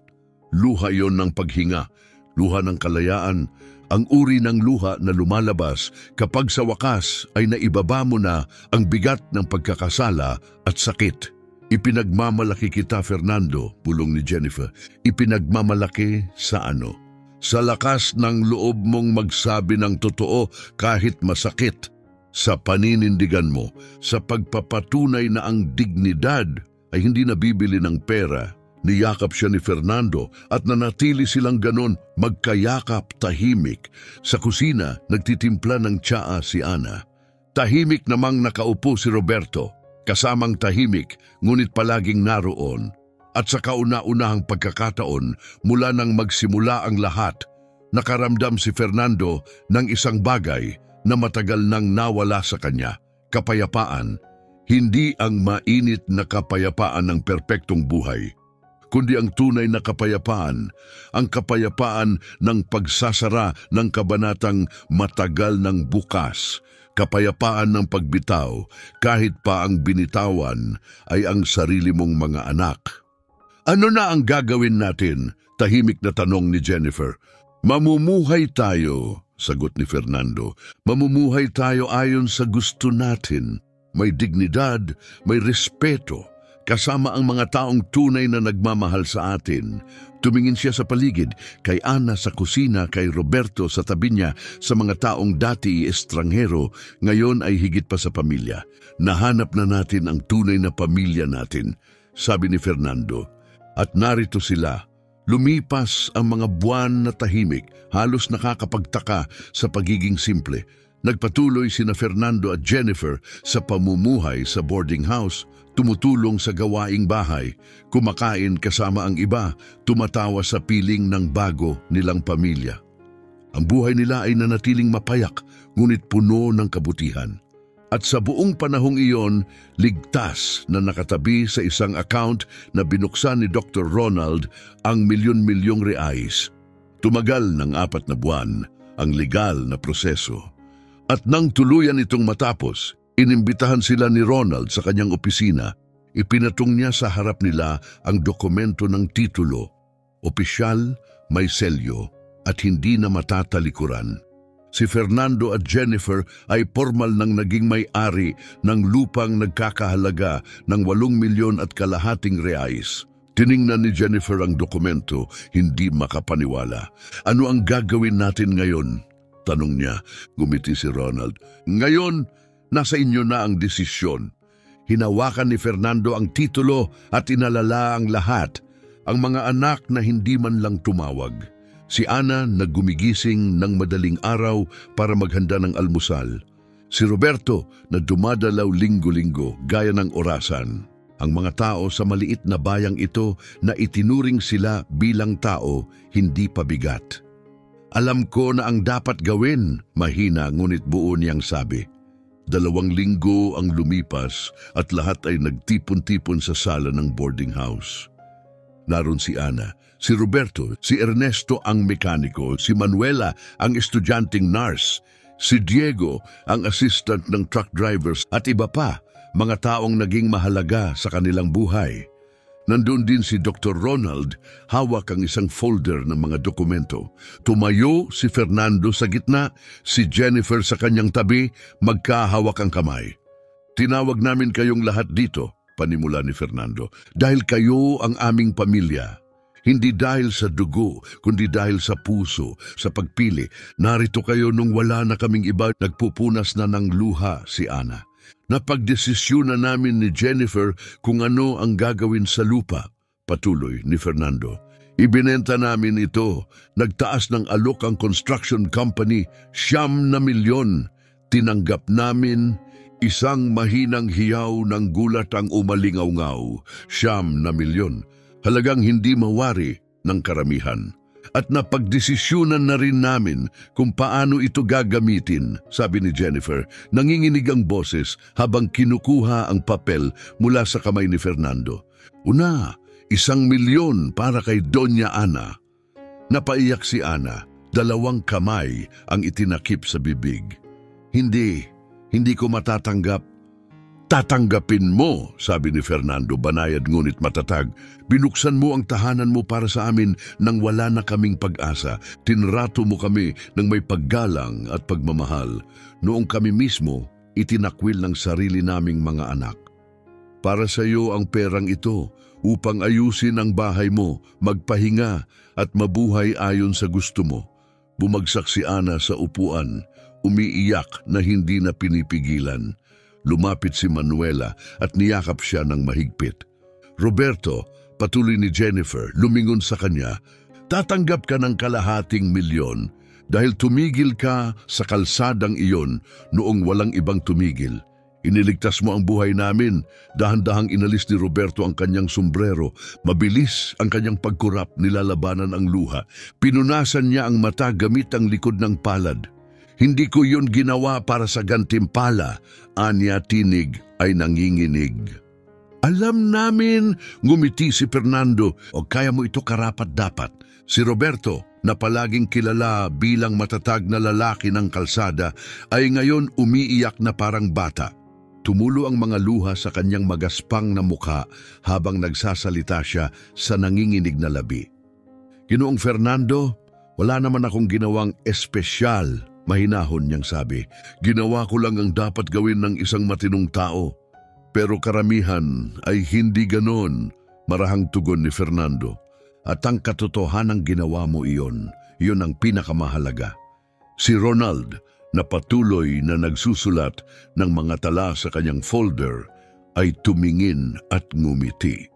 Luha iyon ng paghinga, luha ng kalayaan, ang uri ng luha na lumalabas kapag sa wakas ay naibaba mo na ang bigat ng pagkakasala at sakit. Ipinagmamalaki kita, Fernando, bulong ni Jennifer. Ipinagmamalaki sa ano? Sa lakas ng loob mong magsabi ng totoo kahit masakit. Sa paninindigan mo, sa pagpapatunay na ang dignidad ay hindi nabibili ng pera. Niyakap siya ni Fernando at nanatili silang ganon, magkayakap, tahimik. Sa kusina, nagtitimpla ng tsaa si Ana. Tahimik namang nakaupo si Roberto, kasamang tahimik, ngunit palaging naroon. At sa kauna-unahang pagkakataon, mula nang magsimula ang lahat, nakaramdam si Fernando ng isang bagay na matagal nang nawala sa kanya, kapayapaan. Hindi ang mainit na kapayapaan ng perpektong buhay, kundi ang tunay na kapayapaan, ang kapayapaan ng pagsasara ng kabanatang matagal ng bukas, kapayapaan ng pagbitaw kahit pa ang binitawan ay ang sarili mong mga anak. Ano na ang gagawin natin? Tahimik na tanong ni Jennifer. Mamumuhay tayo, sagot ni Fernando. Mamumuhay tayo ayon sa gusto natin. May dignidad, may respeto, kasama ang mga taong tunay na nagmamahal sa atin. Tumingin siya sa paligid, kay Ana sa kusina, kay Roberto sa tabi niya, sa mga taong dati estranghero, ngayon ay higit pa sa pamilya. Nahanap na natin ang tunay na pamilya natin, sabi ni Fernando. At narito sila, Lumipas ang mga buwan na tahimik, halos nakakapagtaka sa pagiging simple. Nagpatuloy sina Fernando at Jennifer sa pamumuhay sa boarding house, tumutulong sa gawaing bahay, kumakain kasama ang iba, tumatawa sa piling ng bago nilang pamilya. Ang buhay nila ay nanatiling mapayak, ngunit puno ng kabutihan. At sa buong panahong iyon, ligtas na nakatabi sa isang account na binuksan ni Dr. Ronald ang milyon-milyong reais. Tumagal ng 4 na buwan ang legal na proseso. At nang tuluyan itong matapos, inimbitahan sila ni Ronald sa kanyang opisina. Ipinatong niya sa harap nila ang dokumento ng titulo, opisyal, may selyo, at hindi na matatalikuran. Si Fernando at Jennifer ay formal nang naging may-ari ng lupang nagkakahalaga ng 8 milyon at kalahating reais. Tiningnan ni Jennifer ang dokumento, hindi makapaniwala. Ano ang gagawin natin ngayon? Tanong niya. Gumiti si Ronald. Ngayon, nasa inyo na ang desisyon. Hinawakan ni Fernando ang titulo at inalala ang lahat, ang mga anak na hindi man lang tumawag. Si Ana naggumigising ng madaling araw para maghanda ng almusal. Si Roberto na dumadalaw linggo-linggo gaya ng orasan. Ang mga tao sa maliit na bayang ito na itinuring sila bilang tao, hindi pabigat. Alam ko na ang dapat gawin, mahina ngunit buo niyang sabi. 2 linggo ang lumipas at lahat ay nagtipon-tipon sa sala ng boarding house. Naroon si Ana, si Roberto, si Ernesto ang mekaniko, si Manuela ang estudyanteng nurse, si Diego ang assistant ng truck drivers at iba pa, mga taong naging mahalaga sa kanilang buhay. Nandun din si Dr. Ronald, hawak ang isang folder ng mga dokumento. Tumayo si Fernando sa gitna, si Jennifer sa kanyang tabi, magkahawak ang kamay. Tinawag namin kayong lahat dito, panimula ni Fernando, dahil kayo ang aming pamilya. Hindi dahil sa dugo, kundi dahil sa puso, sa pagpili. Narito kayo nung wala na kaming iba, nagpupunas na ng luha si Ana. Napagdesisyon na namin ni Jennifer kung ano ang gagawin sa lupa, patuloy ni Fernando. Ibinenta namin ito, nagtaas ng alok ang construction company, 9 milyon. Tinanggap namin, isang mahinang hiyaw ng gulat ang umalingaw-ngaw, 9 milyon. Halagang hindi mawari ng karamihan. At napagdesisyonan na rin namin kung paano ito gagamitin, sabi ni Jennifer. Nanginginig ang boses habang kinukuha ang papel mula sa kamay ni Fernando. Una, 1 milyon para kay Doña Ana. Napaiyak si Ana, 2 kamay ang itinakip sa bibig. Hindi ko matatanggap. Tatanggapin mo, sabi ni Fernando, banayad ngunit matatag. Binuksan mo ang tahanan mo para sa amin nang wala na kaming pag-asa. Tinrato mo kami ng may paggalang at pagmamahal. Noong kami mismo, itinakwil ng sarili naming mga anak. Para sa iyo ang perang ito upang ayusin ang bahay mo, magpahinga at mabuhay ayon sa gusto mo. Bumagsak si Ana sa upuan, umiiyak na hindi na pinipigilan. Lumapit si Manuela at niyakap siya ng mahigpit. Roberto, patuloy ni Jennifer, lumingon sa kanya, tatanggap ka ng 250,000 dahil tumigil ka sa kalsadang iyon noong walang ibang tumigil. Iniligtas mo ang buhay namin. Dahan-dahang inalis ni Roberto ang kanyang sombrero. Mabilis ang kanyang pagkurap, nilalabanan ang luha. Pinunasan niya ang mata gamit ang likod ng palad. Hindi ko yun ginawa para sa gantimpala, anya tinig ay nanginginig. Alam namin, ngumiti si Fernando, o kaya mo ito karapat-dapat. Si Roberto, na palaging kilala bilang matatag na lalaki ng kalsada, ay ngayon umiiyak na parang bata. Tumulo ang mga luha sa kanyang magaspang na mukha habang nagsasalita siya sa nanginginig na labi. Ginoong Fernando, wala naman akong ginawang espesyal. Mahinahon niyang sabi, ginawa ko lang ang dapat gawin ng isang matinong tao. Pero karamihan ay hindi ganon, marahang tugon ni Fernando. At ang katotohanang ginawa mo iyon ang pinakamahalaga. Si Ronald, na patuloy na nagsusulat ng mga tala sa kanyang folder, ay tumingin at ngumiti.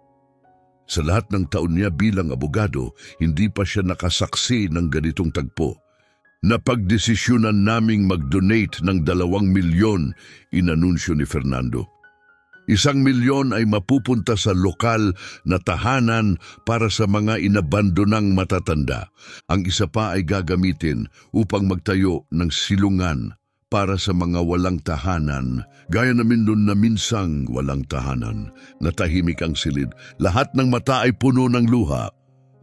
Sa lahat ng taon niya bilang abogado, hindi pa siya nakasaksi ng ganitong tagpo. Napagdesisyonan naming mag-donate ng 2 milyon, inanunsyo ni Fernando. 1 milyon ay mapupunta sa lokal na tahanan para sa mga inabandonang matatanda. Ang isa pa ay gagamitin upang magtayo ng silungan para sa mga walang tahanan. Gaya namin doon na minsang walang tahanan. Natahimik ang silid. Lahat ng mata ay puno ng luha.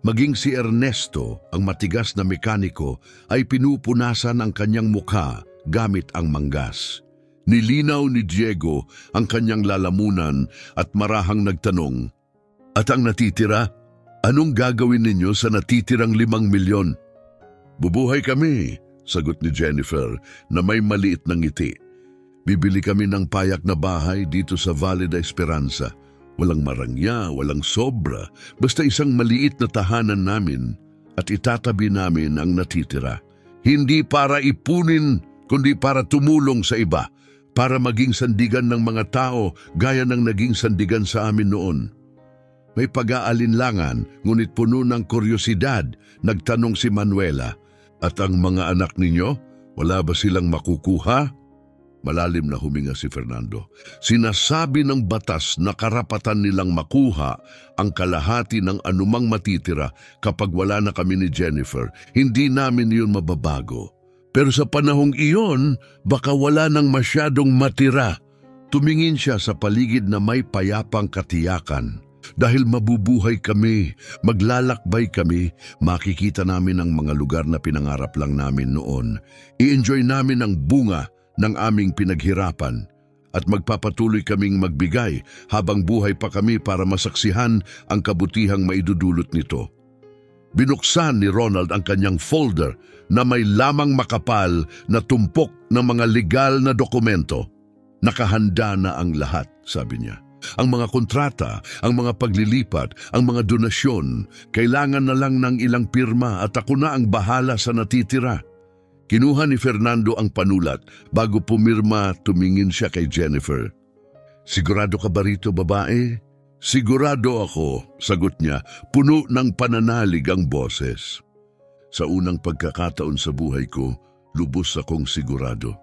Maging si Ernesto, ang matigas na mekaniko, ay pinupunasan ang kanyang mukha gamit ang manggas. Nilinaw ni Diego ang kanyang lalamunan at marahang nagtanong, "At ang natitira? Anong gagawin ninyo sa natitirang 5 milyon?" "Bubuhay kami," sagot ni Jennifer na may maliit na ngiti. "Bibili kami ng payak na bahay dito sa Valle de Esperanza. Walang marangya, walang sobra, basta isang maliit na tahanan namin at itatabi namin ang natitira. Hindi para ipunin, kundi para tumulong sa iba, para maging sandigan ng mga tao gaya ng naging sandigan sa amin noon." May pag-aalinlangan, ngunit puno ng kuryosidad, nagtanong si Manuela, "At ang mga anak ninyo, wala ba silang makukuha?" Malalim na huminga si Fernando. "Sinasabi ng batas na karapatan nilang makuha ang kalahati ng anumang matitira kapag wala na kami ni Jennifer. Hindi namin yun mababago. Pero sa panahong iyon, baka wala nang masyadong matira." Tumingin siya sa paligid na may payapang katiyakan. "Dahil mabubuhay kami, maglalakbay kami, makikita namin ang mga lugar na pinangarap lang namin noon. I-enjoy namin ang bunga ng aming pinaghirapan at magpapatuloy kaming magbigay habang buhay pa kami para masaksihan ang kabutihang maidudulot nito." Binuksan ni Ronald ang kanyang folder na may lamang makapal na tumpok ng mga legal na dokumento. "Nakahanda na ang lahat," sabi niya. "Ang mga kontrata, ang mga paglilipat, ang mga donasyon, kailangan na lang ng ilang pirma at ako na ang bahala sa natitira." Kinuha ni Fernando ang panulat. Bago pumirma, tumingin siya kay Jennifer. "Sigurado ka ba rito, babae?" "Sigurado ako," sagot niya, puno ng pananalig ang boses. "Sa unang pagkakataon sa buhay ko, lubos akong sigurado."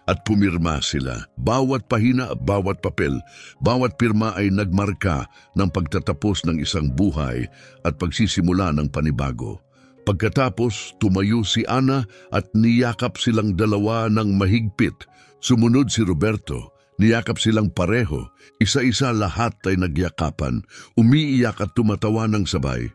At pumirma sila. Bawat pahina, bawat papel, bawat pirma ay nagmarka ng pagtatapos ng isang buhay at pagsisimula ng panibago. Pagkatapos, tumayo si Ana at niyakap silang dalawa ng mahigpit. Sumunod si Roberto. Niyakap silang pareho. Isa-isa lahat ay nagyakapan. Umiiyak at tumatawa ng sabay.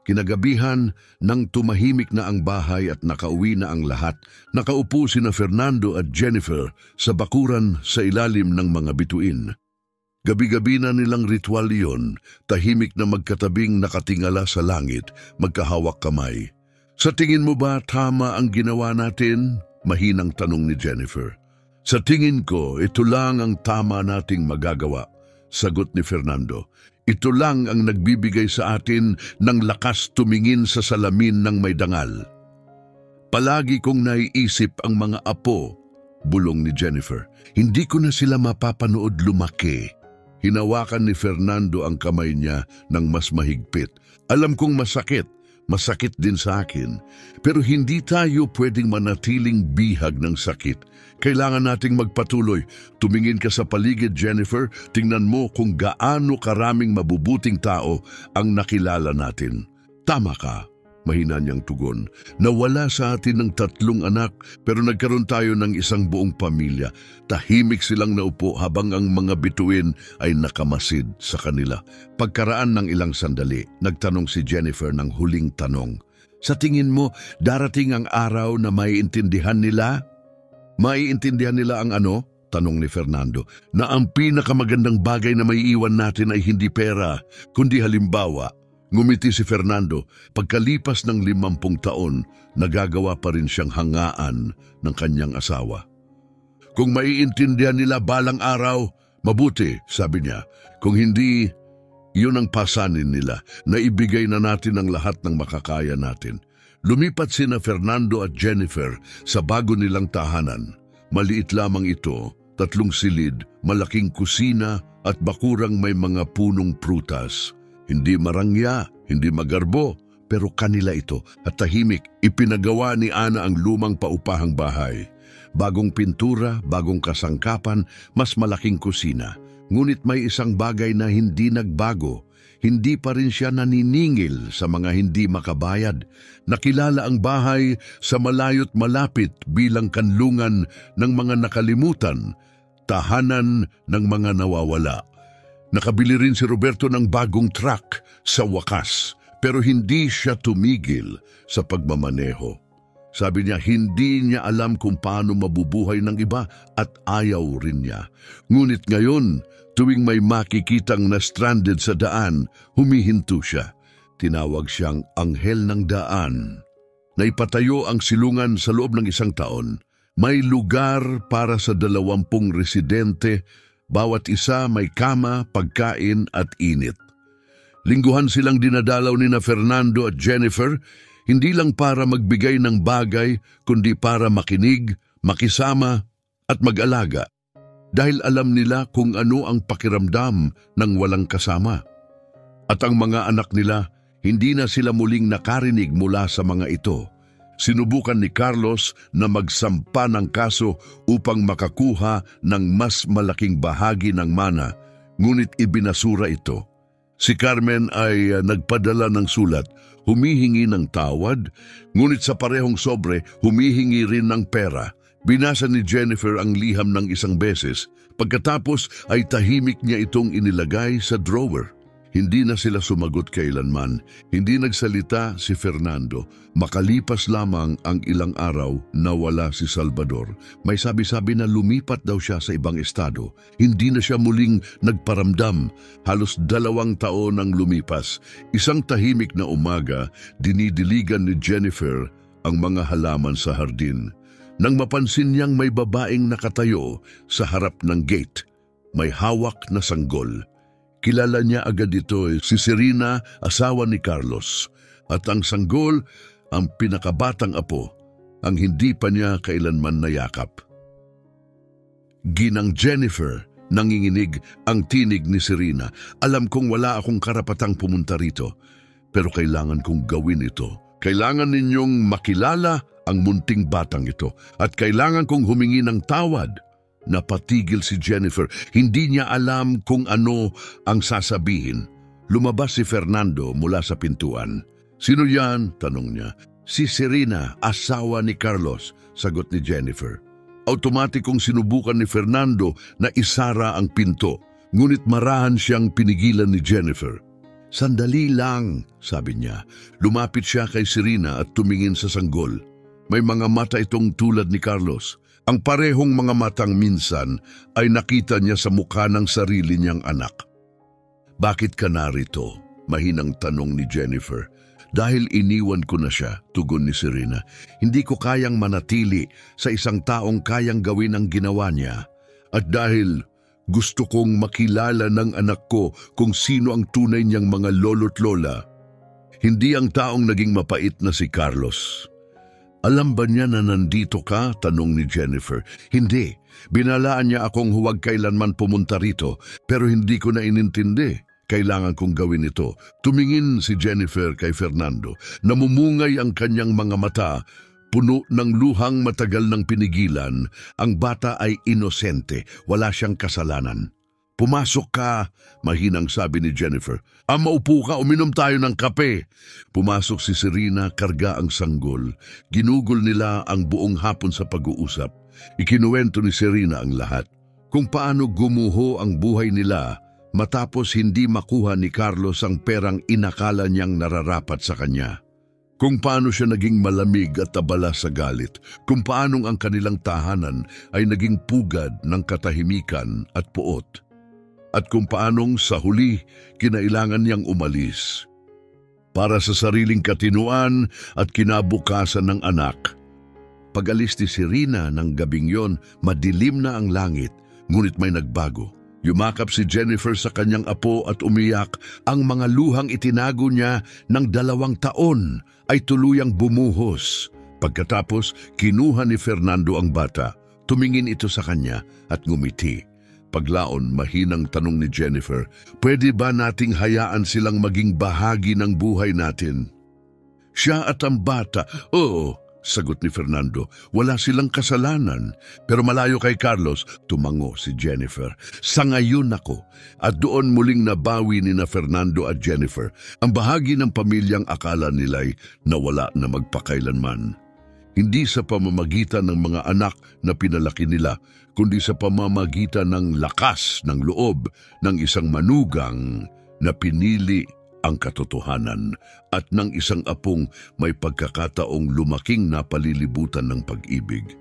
Kinagabihan, nang tumahimik na ang bahay at nakauwi na ang lahat, nakaupo sina Fernando at Jennifer sa bakuran sa ilalim ng mga bituin. Gabi-gabi na nilang ritual iyon, tahimik na magkatabing nakatingala sa langit, magkahawak kamay. "Sa tingin mo ba tama ang ginawa natin?" Mahinang tanong ni Jennifer. "Sa tingin ko, ito lang ang tama nating magagawa," sagot ni Fernando. "Ito lang ang nagbibigay sa atin ng lakas tumingin sa salamin ng may dangal." "Palagi kong naiisip ang mga apo," bulong ni Jennifer. "Hindi ko na sila mapapanood lumaki." Hinawakan ni Fernando ang kamay niya ng mas mahigpit. "Alam kong masakit din sa akin, pero hindi tayo pwedeng manatiling bihag ng sakit. Kailangan nating magpatuloy. Tumingin ka sa paligid, Jennifer. Tingnan mo kung gaano karaming mabubuting tao ang nakilala natin." "Tama ka," mahina niyang tugon. "Nawala sa atin ng 3 anak, pero nagkaroon tayo ng isang buong pamilya." Tahimik silang naupo habang ang mga bituin ay nakamasid sa kanila. Pagkaraan ng ilang sandali, nagtanong si Jennifer ng huling tanong. "Sa tingin mo, darating ang araw na maiintindihan nila?" "Maiintindihan nila ang ano?" tanong ni Fernando. "Na ang pinakamagandang bagay na may iwan natin ay hindi pera, kundi halimbawa." Ngumiti si Fernando. Pagkalipas ng 50 taon, nagagawa pa rin siyang hangaan ng kanyang asawa. "Kung maiintindihan nila balang araw, mabuti," sabi niya. "Kung hindi, yun ang pasanin nila. Naibigay na natin ang lahat ng makakaya natin." Lumipat sina Fernando at Jennifer sa bago nilang tahanan. Maliit lamang ito, 3 silid, malaking kusina at bakurang may mga punong prutas. Hindi marangya, hindi magarbo, pero kanila ito at tahimik ipinagawa ni Ana ang lumang paupahang bahay. Bagong pintura, bagong kasangkapan, mas malaking kusina. Ngunit may isang bagay na hindi nagbago. Hindi pa rin siya naniningil sa mga hindi makabayad. Nakilala ang bahay sa malayo't malapit bilang kanlungan ng mga nakalimutan, tahanan ng mga nawawala. Nakabili rin si Roberto ng bagong truck sa wakas, pero hindi siya tumigil sa pagmamaneho. Sabi niya, hindi niya alam kung paano mabubuhay ng iba at ayaw rin niya. Ngunit ngayon, tuwing may makikitang na-stranded sa daan, humihinto siya. Tinawag siyang Anghel ng Daan. Naipatayo ang silungan sa loob ng 1 taon. May lugar para sa 20 residente, bawat isa may kama, pagkain at init. Lingguhan silang dinadalaw ni Fernando at Jennifer, hindi lang para magbigay ng bagay, kundi para makinig, makisama at mag-alaga. Dahil alam nila kung ano ang pakiramdam ng walang kasama. At ang mga anak nila, hindi na sila muling nakarinig mula sa mga ito. Sinubukan ni Carlos na magsampa ng kaso upang makakuha ng mas malaking bahagi ng mana, ngunit ibinasura ito. Si Carmen ay nagpadala ng sulat, humihingi ng tawad, ngunit sa parehong sobre humihingi rin ng pera. Binasa ni Jennifer ang liham ng 1 beses, pagkatapos ay tahimik niya itong inilagay sa drawer. Hindi na sila sumagot kailanman. Hindi nagsalita si Fernando. Makalipas lamang ang ilang araw, nawala si Salvador. May sabi-sabi na lumipat daw siya sa ibang estado. Hindi na siya muling nagparamdam. Halos 2 taon ang lumipas. Isang tahimik na umaga, dinidiligan ni Jennifer ang mga halaman sa hardin. Nang mapansin niyang may babaeng nakatayo sa harap ng gate, may hawak na sanggol. Kilala niya agad ito, si Serena, asawa ni Carlos. At ang sanggol, ang pinakabatang apo, ang hindi pa niya kailanman nayakap. Ginang Jennifer, nanginginig ang tinig ni Serena. Alam kong wala akong karapatang pumunta rito, pero kailangan kong gawin ito. Kailangan ninyong makilala ang munting batang ito at kailangan kong humingi ng tawad. Napatigil si Jennifer. Hindi niya alam kung ano ang sasabihin. Lumabas si Fernando mula sa pintuan. Sino yan? Tanong niya. Si Serena, asawa ni Carlos, sagot ni Jennifer. Automatikong sinubukan ni Fernando na isara ang pinto, ngunit marahan siyang pinigilan ni Jennifer. Sandali lang, sabi niya. Lumapit siya kay Serena at tumingin sa sanggol. May mga mata itong tulad ni Carlos. Ang parehong mga matang minsan ay nakita niya sa mukha ng sarili niyang anak. Bakit ka narito? Mahinang tanong ni Jennifer. Dahil iniwan ko na siya, tugon ni Serena. Hindi ko kayang manatili sa isang taong kayang gawin ang ginawa niya. At dahil gusto kong makilala ng anak ko kung sino ang tunay niyang mga lolo't lola. Hindi ang taong naging mapait na si Carlos. Alam ba niya na nandito ka? Tanong ni Jennifer. Hindi. Binalaan niya akong huwag kailanman pumunta rito, pero hindi ko na inintindi. Kailangan kong gawin ito. Tumingin si Jennifer kay Fernando. Namumungay ang kanyang mga mata, puno ng luhang matagal ng pinigilan. Ang bata ay inosente, wala siyang kasalanan. Pumasok ka, mahinang sabi ni Jennifer. Maupo ka, uminom tayo ng kape. Pumasok si Serena, karga ang sanggol. Ginugol nila ang buong hapon sa pag-uusap. Ikinuwento ni Serena ang lahat. Kung paano gumuho ang buhay nila matapos hindi makuha ni Carlos ang perang inakala niyang nararapat sa kanya. Kung paano siya naging malamig at abala sa galit. Kung paanong ang kanilang tahanan ay naging pugad ng katahimikan at puot. At kung paanong sa huli, kinailangan niyang umalis. Para sa sariling katinuan at kinabukasan ng anak. Pag-alis ni Serena ng gabing yon, madilim na ang langit, ngunit may nagbago. Yumakap si Jennifer sa kanyang apo at umiyak. Ang mga luhang itinago niya ng 2 taon ay tuluyang bumuhos. Pagkatapos, kinuha ni Fernando ang bata. Tumingin ito sa kanya at ngumiti. Paglaon, mahinang tanong ni Jennifer, pwede ba nating hayaan silang maging bahagi ng buhay natin? Siya at ang bata, oo, sagot ni Fernando, wala silang kasalanan. Pero malayo kay Carlos, tumango si Jennifer. Sangayon ako, at doon muling nabawi ni na Fernando at Jennifer ang bahagi ng pamilyang akala nila'y nawala na magpakailanman. Hindi sa pamamagitan ng mga anak na pinalaki nila, kundi sa pamamagitan ng lakas ng loob ng isang manugang na pinili ang katotohanan at ng isang apong may pagkakataong lumaking napalilibutan ng pag-ibig.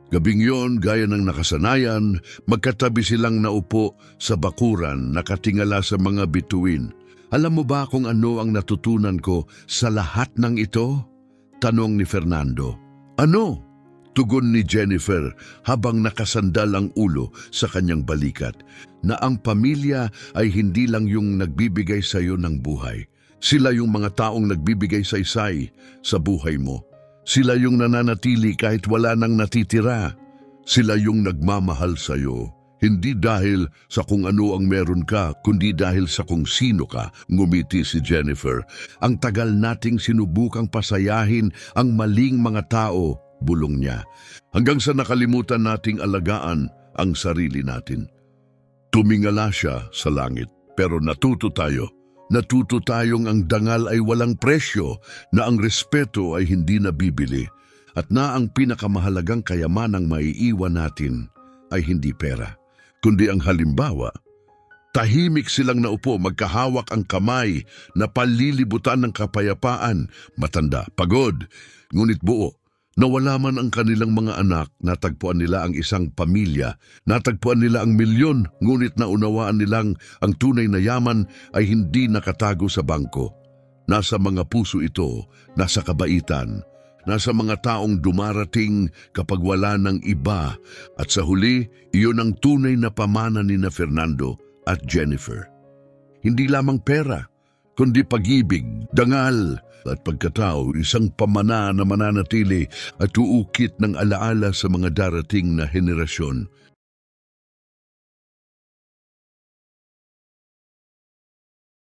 Gabing yon, gaya ng nakasanayan, magkatabi silang naupo sa bakuran, nakatingala sa mga bituin. Alam mo ba kung ano ang natutunan ko sa lahat ng ito? Tanong ni Fernando. Ano? Tugon ni Jennifer habang nakasandal ang ulo sa kanyang balikat, na ang pamilya ay hindi lang yung nagbibigay sa iyo ng buhay. Sila yung mga taong nagbibigay saysay sa buhay mo. Sila yung nananatili kahit wala nang natitira. Sila yung nagmamahal sa iyo. Hindi dahil sa kung ano ang meron ka, kundi dahil sa kung sino ka, ngumiti si Jennifer. Ang tagal nating sinubukang pasayahin ang maling mga tao, bulong niya, hanggang sa nakalimutan nating alagaan ang sarili natin. Tumingala siya sa langit, pero natuto tayo. Natuto tayong ang dangal ay walang presyo, na ang respeto ay hindi nabibili, at na ang pinakamahalagang kayamanang maiiwan natin ay hindi pera, kundi ang halimbawa. Tahimik silang naupo, magkahawak ang kamay na palilibutan ng kapayapaan, matanda, pagod, ngunit buo. Nawala man ang kanilang mga anak, natagpuan nila ang isang pamilya, natagpuan nila ang milyon, ngunit naunawaan nilang ang tunay na yaman ay hindi nakatago sa bangko. Nasa mga puso ito, nasa kabaitan, nasa mga taong dumarating kapag wala ng iba, at sa huli, iyon ang tunay na pamana ni na Fernando at Jennifer. Hindi lamang pera, kundi pag-ibig, dangal, at pagkatao, isang pamana na mananatili at uukit ng alaala sa mga darating na henerasyon.